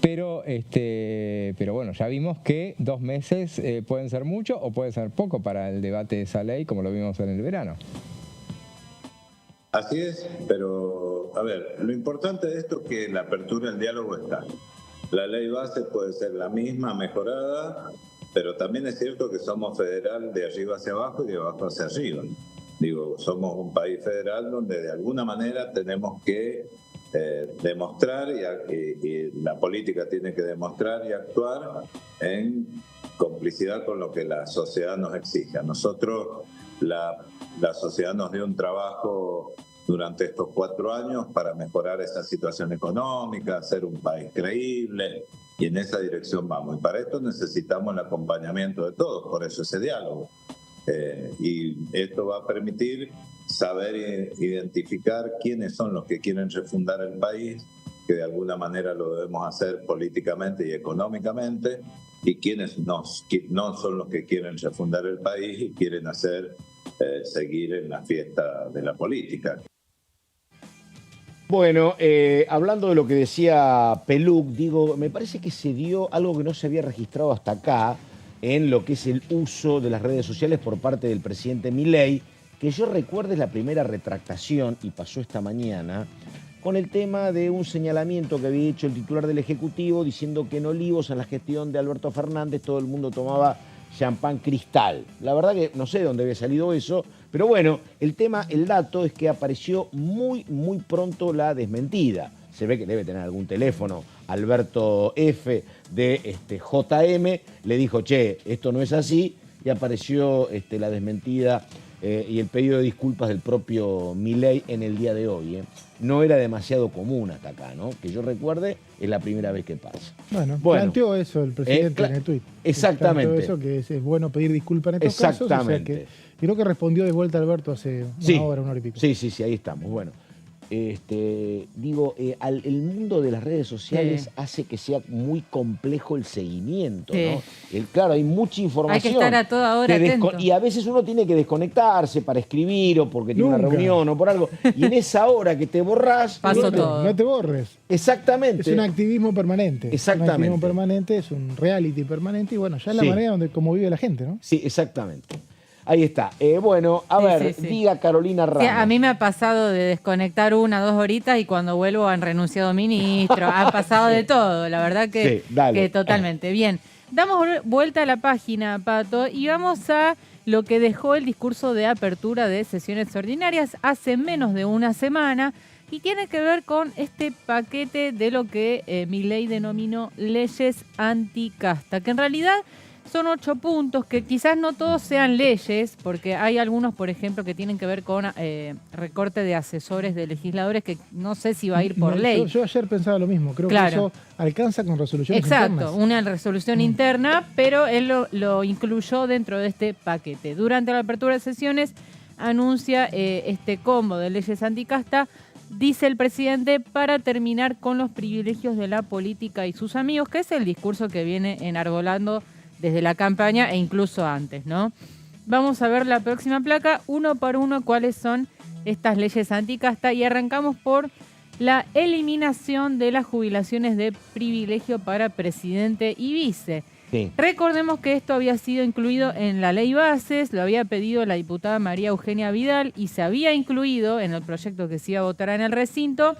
S9: pero bueno, ya vimos que 2 meses pueden ser mucho o puede ser poco para el debate de esa ley, como lo vimos en el verano.
S8: Así es, pero a ver, lo importante de esto es que la apertura del diálogo está. La ley base puede ser la misma, mejorada, pero también es cierto que somos federal de arriba hacia abajo y de abajo hacia arriba. Digo, somos un país federal donde de alguna manera tenemos que demostrar, y la política tiene que demostrar y actuar en complicidad con lo que la sociedad nos exige. A nosotros la sociedad nos dio un trabajo durante estos 4 años para mejorar esa situación económica, hacer un país creíble, y en esa dirección vamos. Y para esto necesitamos el acompañamiento de todos, por eso ese diálogo. Y esto va a permitir saber identificar quiénes son los que quieren refundar el país, que de alguna manera lo debemos hacer políticamente y económicamente, y quiénes no son los que quieren refundar el país y quieren seguir en la fiesta de la política.
S1: Bueno, hablando de lo que decía Peluc, digo, me parece que se dio algo que no se había registrado hasta acá en lo que es el uso de las redes sociales por parte del presidente Milei, que yo recuerdo es la primera retractación, y pasó esta mañana, con el tema de un señalamiento que había hecho el titular del Ejecutivo diciendo que en Olivos, en la gestión de Alberto Fernández, todo el mundo tomaba champán Cristal. La verdad que no sé de dónde había salido eso, pero bueno, el dato es que apareció muy pronto la desmentida. Se ve que debe tener algún teléfono. Alberto F. de JM le dijo, che, esto no es así, y apareció la desmentida y el pedido de disculpas del propio Milei en el día de hoy. No era demasiado común hasta acá, ¿no? Que yo recuerde, es la primera vez que pasa.
S3: Bueno, planteó eso el presidente en el tuit.
S1: Exactamente.
S3: Planteó eso, que es bueno pedir disculpas en estos casos.
S1: Exactamente.
S3: O sea que, creo que respondió de vuelta Alberto hace una hora y pico.
S1: Sí, ahí estamos. Bueno, el mundo de las redes sociales hace que sea muy complejo el seguimiento, ¿no? Claro, hay mucha información.
S2: Hay que estar a toda hora atento.
S1: Y a veces uno tiene que desconectarse para escribir o porque tiene una reunión o por algo. Y en esa hora que te borrás...
S2: Pasó todo.
S3: No te borres.
S1: Exactamente.
S3: Es un activismo permanente.
S1: Exactamente.
S3: Un activismo permanente, es un reality permanente y bueno, ya es la manera como vive la gente, ¿no?
S1: Sí, exactamente. Ahí está. Bueno, a ver, diga Carolina Ramos.
S2: Sí, a mí me ha pasado de desconectar 1 o 2 horitas y cuando vuelvo han renunciado ministros, ha pasado de todo, la verdad que totalmente. Bien, damos vuelta a la página, Pato, y vamos a lo que dejó el discurso de apertura de sesiones ordinarias hace menos de una semana y tiene que ver con este paquete de lo que Milei denominó leyes anticasta, que en realidad... Son 8 puntos que quizás no todos sean leyes, porque hay algunos, por ejemplo, que tienen que ver con recorte de asesores de legisladores, que no sé si va a ir por ley.
S3: Yo ayer pensaba lo mismo, creo que eso alcanza con resoluciones internas.
S2: Exacto, una resolución interna, pero él lo incluyó dentro de este paquete. Durante la apertura de sesiones anuncia este combo de leyes anticasta, dice el presidente, para terminar con los privilegios de la política y sus amigos, que es el discurso que viene enarbolando desde la campaña e incluso antes, ¿no? Vamos a ver la próxima placa, uno por uno, cuáles son estas leyes anticasta y arrancamos por la eliminación de las jubilaciones de privilegio para presidente y vice. Sí. Recordemos que esto había sido incluido en la ley bases, lo había pedido la diputada María Eugenia Vidal y se había incluido en el proyecto que se iba a votar en el recinto.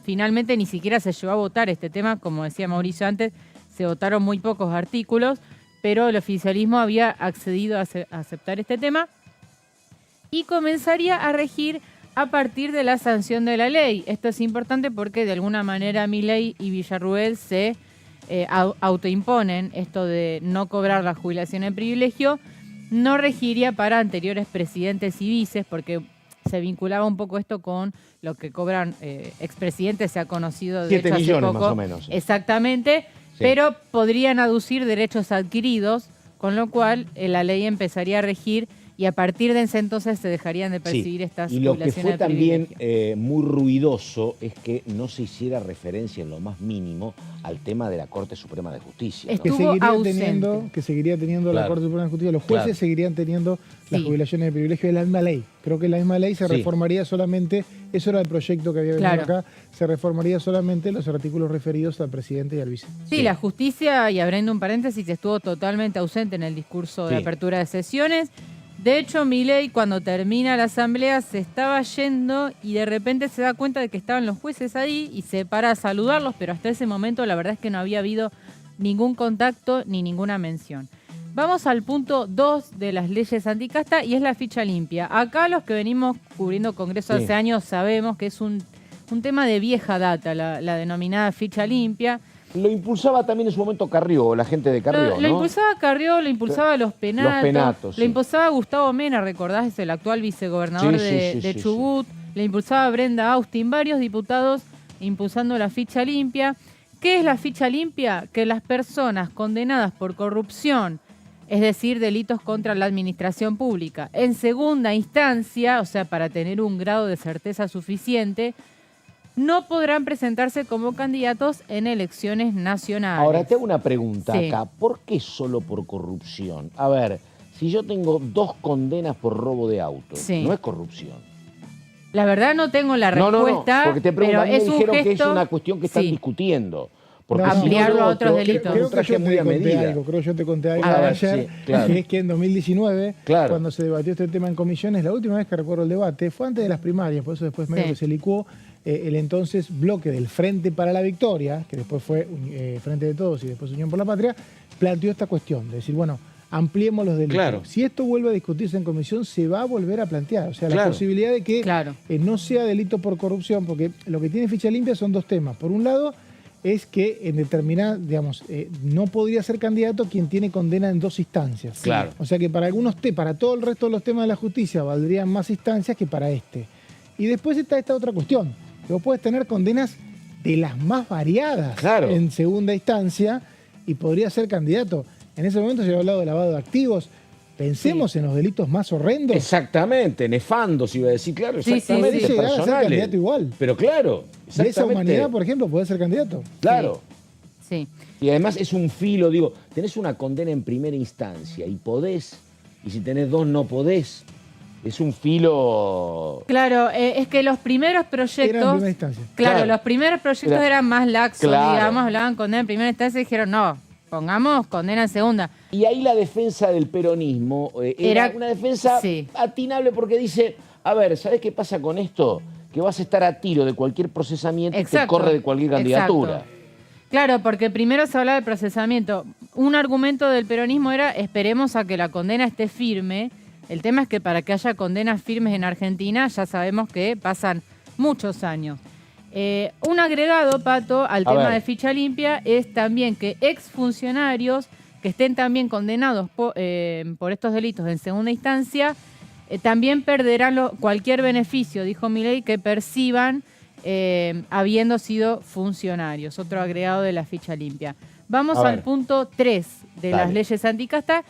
S2: Finalmente ni siquiera se llevó a votar este tema, como decía Mauricio antes, se votaron muy pocos artículos, pero el oficialismo había accedido a aceptar este tema y comenzaría a regir a partir de la sanción de la ley. Esto es importante porque de alguna manera Milei y Villarruel se autoimponen esto de no cobrar la jubilación en privilegio, no regiría para anteriores presidentes y vices, porque se vinculaba un poco esto con lo que cobran expresidentes, se ha conocido de
S1: 7
S2: hecho
S1: millones
S2: hace poco,
S1: más o menos.
S2: Exactamente, sí. Pero podrían aducir derechos adquiridos, con lo cual la ley empezaría a regir y a partir de ese entonces se dejarían de percibir estas
S1: y lo que
S2: jubilaciones
S1: fue
S2: de
S1: también
S2: privilegio.
S1: muy ruidoso es que no se hiciera referencia en lo más mínimo al tema de la Corte Suprema de Justicia, ¿no?
S3: Que seguiría teniendo la Corte Suprema de Justicia, los jueces seguirían teniendo las jubilaciones de privilegio de la misma ley. Creo que la misma ley se reformaría solamente, eso era el proyecto que había venido acá, se reformaría solamente los artículos referidos al presidente y al vice.
S2: Sí, la justicia, y abriendo un paréntesis, estuvo totalmente ausente en el discurso de apertura de sesiones. De hecho, Milei, cuando termina la asamblea, se estaba yendo y de repente se da cuenta de que estaban los jueces ahí y se para a saludarlos, pero hasta ese momento la verdad es que no había habido ningún contacto ni ninguna mención. Vamos al punto 2 de las leyes anticasta y es la ficha limpia. Acá los que venimos cubriendo Congreso hace años sabemos que es un tema de vieja data, la denominada ficha limpia.
S1: Lo impulsaba también en su momento Carrió, la gente de Carrió, ¿no?
S2: Lo impulsaba Carrió, lo impulsaba los Penatos, lo impulsaba Gustavo Mena, recordás, es el actual vicegobernador de Chubut, le impulsaba Brenda Austin, varios diputados impulsando la ficha limpia. ¿Qué es la ficha limpia? Que las personas condenadas por corrupción, es decir, delitos contra la administración pública, en segunda instancia, o sea, para tener un grado de certeza suficiente, no podrán presentarse como candidatos en elecciones nacionales.
S1: Ahora, te hago una pregunta acá. ¿Por qué solo por corrupción? A ver, si yo tengo 2 condenas por robo de auto, ¿no es corrupción?
S2: La verdad no tengo la respuesta,
S1: no, porque te pregunto,
S2: pero es un
S1: dijeron
S2: gesto,
S1: que es una cuestión que están discutiendo. Porque
S2: ampliarlo a otros delitos.
S3: Creo que yo te conté algo ayer, que es que en 2019, cuando se debatió este tema en comisiones, la última vez que recuerdo el debate fue antes de las primarias, por eso después medio que se licuó, el entonces bloque del Frente para la Victoria, que después fue Frente de Todos y después Unión por la Patria, planteó esta cuestión de decir, bueno, ampliemos los delitos. Claro. Si esto vuelve a discutirse en comisión, se va a volver a plantear. O sea, la posibilidad de que no sea delito por corrupción, porque lo que tiene ficha limpia son 2 temas. Por un lado, es que en determinada, digamos, no podría ser candidato quien tiene condena en 2 instancias.
S1: Claro.
S3: O sea que para para todo el resto de los temas de la justicia valdrían más instancias que para este. Y después está esta otra cuestión, que vos puedes tener condenas de las más variadas en segunda instancia y podría ser candidato. En ese momento se había hablado de lavado de activos. Pensemos en los delitos más horrendos.
S1: Exactamente, nefandos, iba a decir, claro, exactamente,
S3: puede llegar a ser candidato igual.
S1: Pero claro,
S3: de esa humanidad, por ejemplo, puede ser candidato.
S1: Claro.
S2: Sí.
S1: Y además es un filo, digo, tenés una condena en primera instancia y podés, y si tenés 2 no podés. Es un filo...
S2: Claro, es que los primeros proyectos...
S3: Eran en primera instancia.
S2: Claro, los primeros proyectos eran más laxos, digamos, hablaban condena en primera instancia y dijeron, no, pongamos condena en segunda.
S1: Y ahí la defensa del peronismo era una defensa atinable porque dice, a ver, ¿sabés qué pasa con esto? Que vas a estar a tiro de cualquier procesamiento y te corre de cualquier candidatura.
S2: Claro, porque primero se hablaba de procesamiento. Un argumento del peronismo era, esperemos a que la condena esté firme. El tema es que para que haya condenas firmes en Argentina ya sabemos que pasan muchos años. Un agregado, Pato, al tema de ficha limpia es también que exfuncionarios que estén también condenados por estos delitos en segunda instancia también perderán cualquier beneficio, dijo Milei, que perciban habiendo sido funcionarios. Otro agregado de la ficha limpia. Vamos al punto 3 de las leyes anticasta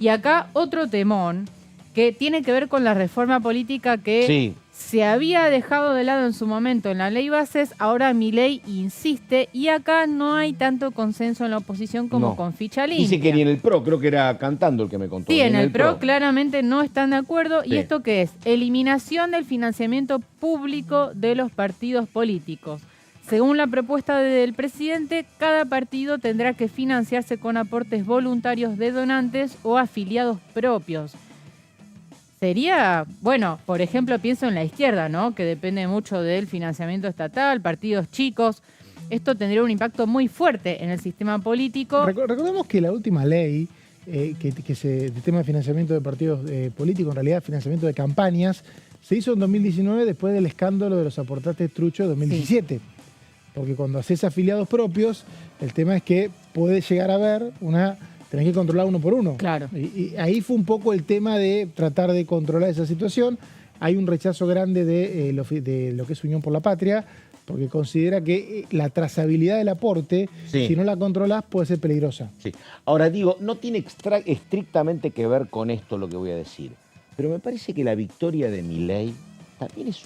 S2: y acá otro temón que tiene que ver con la reforma política que se había dejado de lado en su momento en la ley bases, ahora Milei insiste y acá no hay tanto consenso en la oposición como con ficha limpia.
S1: Dice que ni en el PRO, creo que era Cantando el que me contó.
S2: Sí, en el PRO claramente no están de acuerdo. ¿Y esto qué es? Eliminación del financiamiento público de los partidos políticos. Según la propuesta del presidente, cada partido tendrá que financiarse con aportes voluntarios de donantes o afiliados propios. Sería, bueno, por ejemplo, pienso en la izquierda, ¿no? Que depende mucho del financiamiento estatal, partidos chicos. Esto tendría un impacto muy fuerte en el sistema político.
S3: Recordemos que la última ley, el tema de financiamiento de partidos políticos, en realidad financiamiento de campañas, se hizo en 2019 después del escándalo de los aportantes truchos de 2017. porque cuando haces afiliados propios, el tema es que puede llegar a haber tenés que controlar uno por uno.
S2: Claro.
S3: Y ahí fue un poco el tema de tratar de controlar esa situación. Hay un rechazo grande de lo que es Unión por la Patria, porque considera que la trazabilidad del aporte, si no la controlás, puede ser peligrosa.
S1: Sí. Ahora digo, no tiene estrictamente que ver con esto lo que voy a decir, pero me parece que la victoria de Milei también es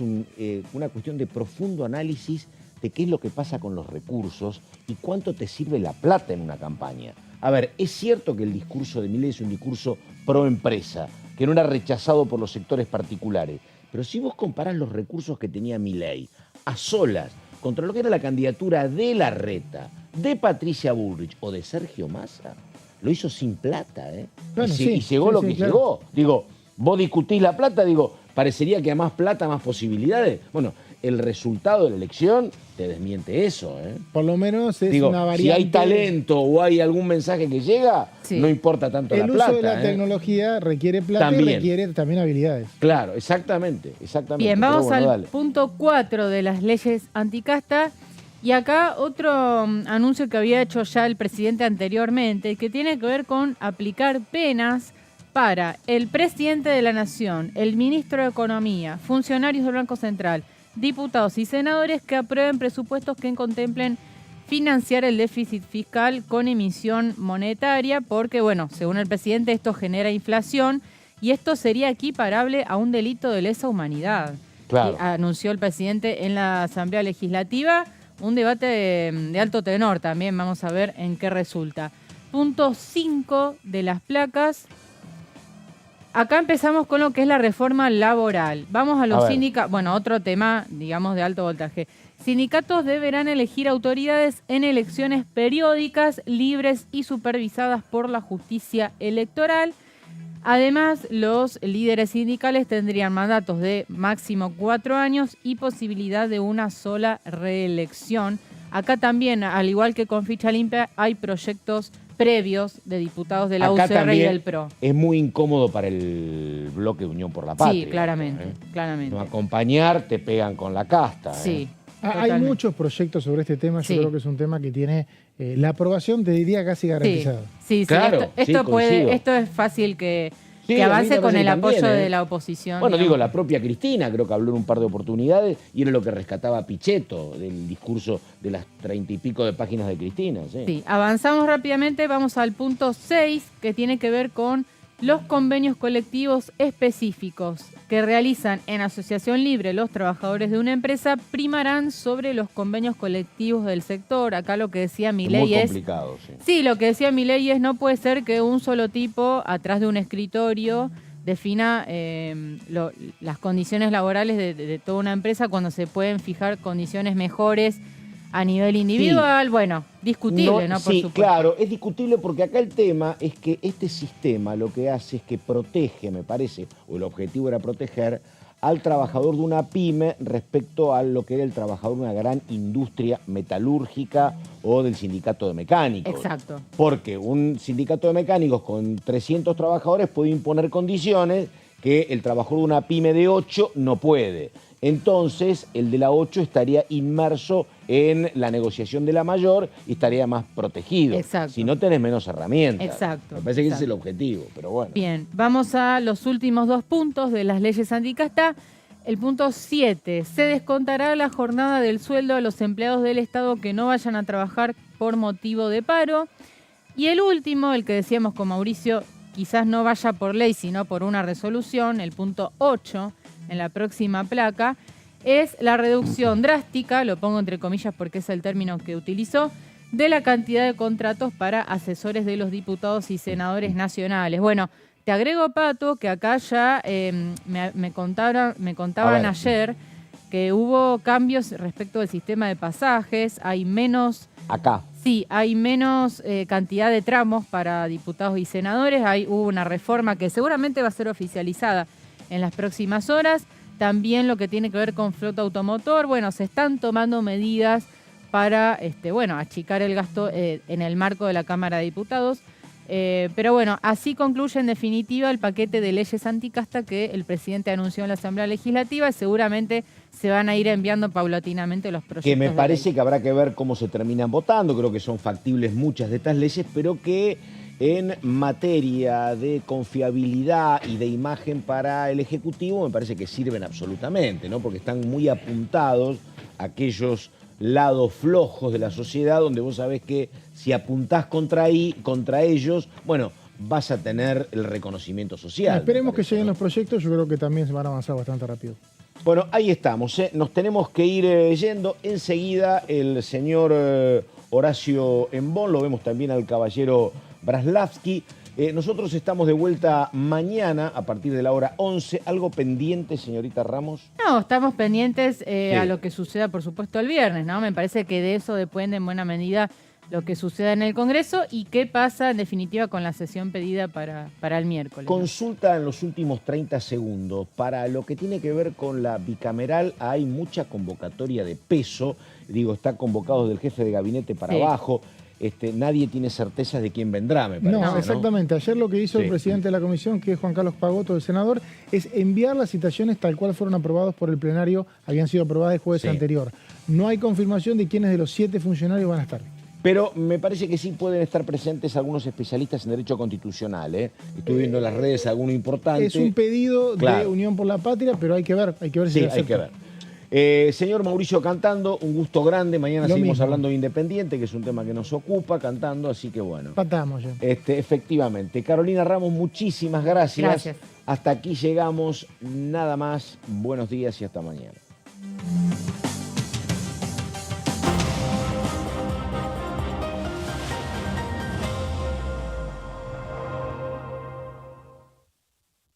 S1: una cuestión de profundo análisis de qué es lo que pasa con los recursos y cuánto te sirve la plata en una campaña. A ver, es cierto que el discurso de Milei es un discurso pro empresa, que no era rechazado por los sectores particulares, pero si vos comparás los recursos que tenía Milei a solas contra lo que era la candidatura de Larreta, de Patricia Bullrich o de Sergio Massa, lo hizo sin plata, ¿eh?
S3: Bueno,
S1: y llegó lo que llegó. Digo, vos discutís la plata, parecería que a más plata, más posibilidades. Bueno, el resultado de la elección te desmiente eso, ¿eh?
S3: Por lo menos es una variante.
S1: Si hay talento o hay algún mensaje que llega, no importa tanto la plata.
S3: El uso de la tecnología requiere plata y requiere también habilidades.
S1: Claro, exactamente.
S2: Bien, vamos al punto 4 de las leyes anticasta. Y acá otro anuncio que había hecho ya el presidente anteriormente, que tiene que ver con aplicar penas para el presidente de la Nación, el ministro de Economía, funcionarios del Banco Central, diputados y senadores que aprueben presupuestos que contemplen financiar el déficit fiscal con emisión monetaria, porque, bueno, según el presidente, esto genera inflación y esto sería equiparable a un delito de lesa humanidad.
S1: Claro.
S2: Anunció el presidente en la Asamblea Legislativa, un debate de alto tenor también, vamos a ver en qué resulta. Punto 5 de las placas. Acá empezamos con lo que es la reforma laboral. Vamos a los sindicatos. Bueno, otro tema, digamos, de alto voltaje. Sindicatos deberán elegir autoridades en elecciones periódicas, libres y supervisadas por la justicia electoral. Además, los líderes sindicales tendrían mandatos de máximo 4 años y posibilidad de una sola reelección. Acá también, al igual que con ficha limpia, hay proyectos previos de diputados de la UCR y del PRO.
S1: Es muy incómodo para el bloque de Unión por la Patria.
S2: Sí, claramente, claramente.
S1: No acompañar, te pegan con la casta.
S2: Sí.
S3: Hay muchos proyectos sobre este tema. Yo creo que es un tema que tiene la aprobación, te diría, casi garantizada.
S2: Sí,
S1: claro,
S2: esto es fácil que avance con el apoyo de la oposición.
S1: Bueno, digamos. La propia Cristina creo que habló en un par de oportunidades y era lo que rescataba Pichetto del discurso de las 30 y pico de páginas de Cristina.
S2: Sí, avanzamos rápidamente, vamos al punto 6, que tiene que ver con los convenios colectivos específicos que realizan en asociación libre los trabajadores de una empresa primarán sobre los convenios colectivos del sector. Acá lo que decía Milei es...
S1: Muy complicado, sí.
S2: Sí, lo que decía Milei es no puede ser que un solo tipo atrás de un escritorio defina las condiciones laborales de toda una empresa cuando se pueden fijar condiciones mejores a nivel individual. Sí. Bueno, discutible, ¿no? Por supuesto.
S1: Claro, es discutible porque acá el tema es que este sistema lo que hace es que protege, me parece, o el objetivo era proteger al trabajador de una pyme respecto a lo que era el trabajador de una gran industria metalúrgica o del sindicato de mecánicos.
S2: Exacto.
S1: Porque un sindicato de mecánicos con 300 trabajadores puede imponer condiciones que el trabajador de una pyme de 8 no puede. Entonces, el de la 8 estaría inmerso en la negociación de la mayor y estaría más protegido.
S2: Exacto.
S1: Si no, tenés menos herramientas.
S2: Exacto.
S1: Me parece que ese es el objetivo, pero bueno.
S2: Bien, vamos a los últimos 2 puntos de las leyes anticasta. El punto 7. Se descontará la jornada del sueldo a los empleados del Estado que no vayan a trabajar por motivo de paro. Y el último, el que decíamos con Mauricio, quizás no vaya por ley, sino por una resolución, el punto 8, en la próxima placa, es la reducción drástica, lo pongo entre comillas porque es el término que utilizó, de la cantidad de contratos para asesores de los diputados y senadores nacionales. Bueno, te agrego, Pato, que acá ya me contaban ayer que hubo cambios respecto del sistema de pasajes, hay menos...
S1: Acá.
S2: Sí, hay menos cantidad de tramos para diputados y senadores, hubo una reforma que seguramente va a ser oficializada en las próximas horas. También lo que tiene que ver con flota automotor, bueno, se están tomando medidas para achicar el gasto en el marco de la Cámara de Diputados. Pero bueno, así concluye en definitiva el paquete de leyes anticasta que el presidente anunció en la Asamblea Legislativa y seguramente se van a ir enviando paulatinamente los proyectos.
S1: Que me
S2: de
S1: parece
S2: ley.
S1: que habrá que ver cómo se terminan votando, creo que son factibles muchas de estas leyes, pero que en materia de confiabilidad y de imagen para el Ejecutivo me parece que sirven absolutamente, ¿no? Porque están muy apuntados a aquellos lados flojos de la sociedad donde vos sabés que si apuntás contra ellos, bueno, vas a tener el reconocimiento social.
S3: Esperemos que lleguen los proyectos, yo creo que también se van a avanzar bastante rápido.
S1: Bueno, ahí estamos, ¿eh? Nos tenemos que ir yendo. Enseguida el señor Horacio Embón, lo vemos también al caballero Braslavsky. Nosotros estamos de vuelta mañana a partir de la hora 11. ¿Algo pendiente, señorita Ramos?
S2: No, estamos pendientes a lo que suceda, por supuesto, el viernes, ¿no? Me parece que de eso depende en buena medida lo que suceda en el Congreso y qué pasa, en definitiva, con la sesión pedida para el miércoles.
S1: Consulta en los últimos 30 segundos. Para lo que tiene que ver con la bicameral, hay mucha convocatoria de peso. Digo, está convocado desde el jefe de gabinete para abajo. Nadie tiene certeza de quién vendrá, me parece.
S3: No, exactamente. Ayer lo que hizo el presidente de la comisión, que es Juan Carlos Pagotto, el senador, es enviar las citaciones tal cual fueron aprobados por el plenario, habían sido aprobadas el jueves anterior. No hay confirmación de quiénes de los 7 funcionarios van a estar.
S1: Pero me parece que sí pueden estar presentes algunos especialistas en derecho constitucional. Estuve viendo en las redes alguno importante.
S3: Es un pedido de Unión por la Patria, pero hay que ver si se acepta.
S1: Hay que ver. Señor Mauricio Cantando, un gusto grande. Mañana seguimos hablando de Independiente, que es un tema que nos ocupa, Cantando, así que bueno.
S3: Patamos ya.
S1: Efectivamente. Carolina Ramos, muchísimas gracias. Hasta aquí llegamos. Nada más. Buenos días y hasta mañana.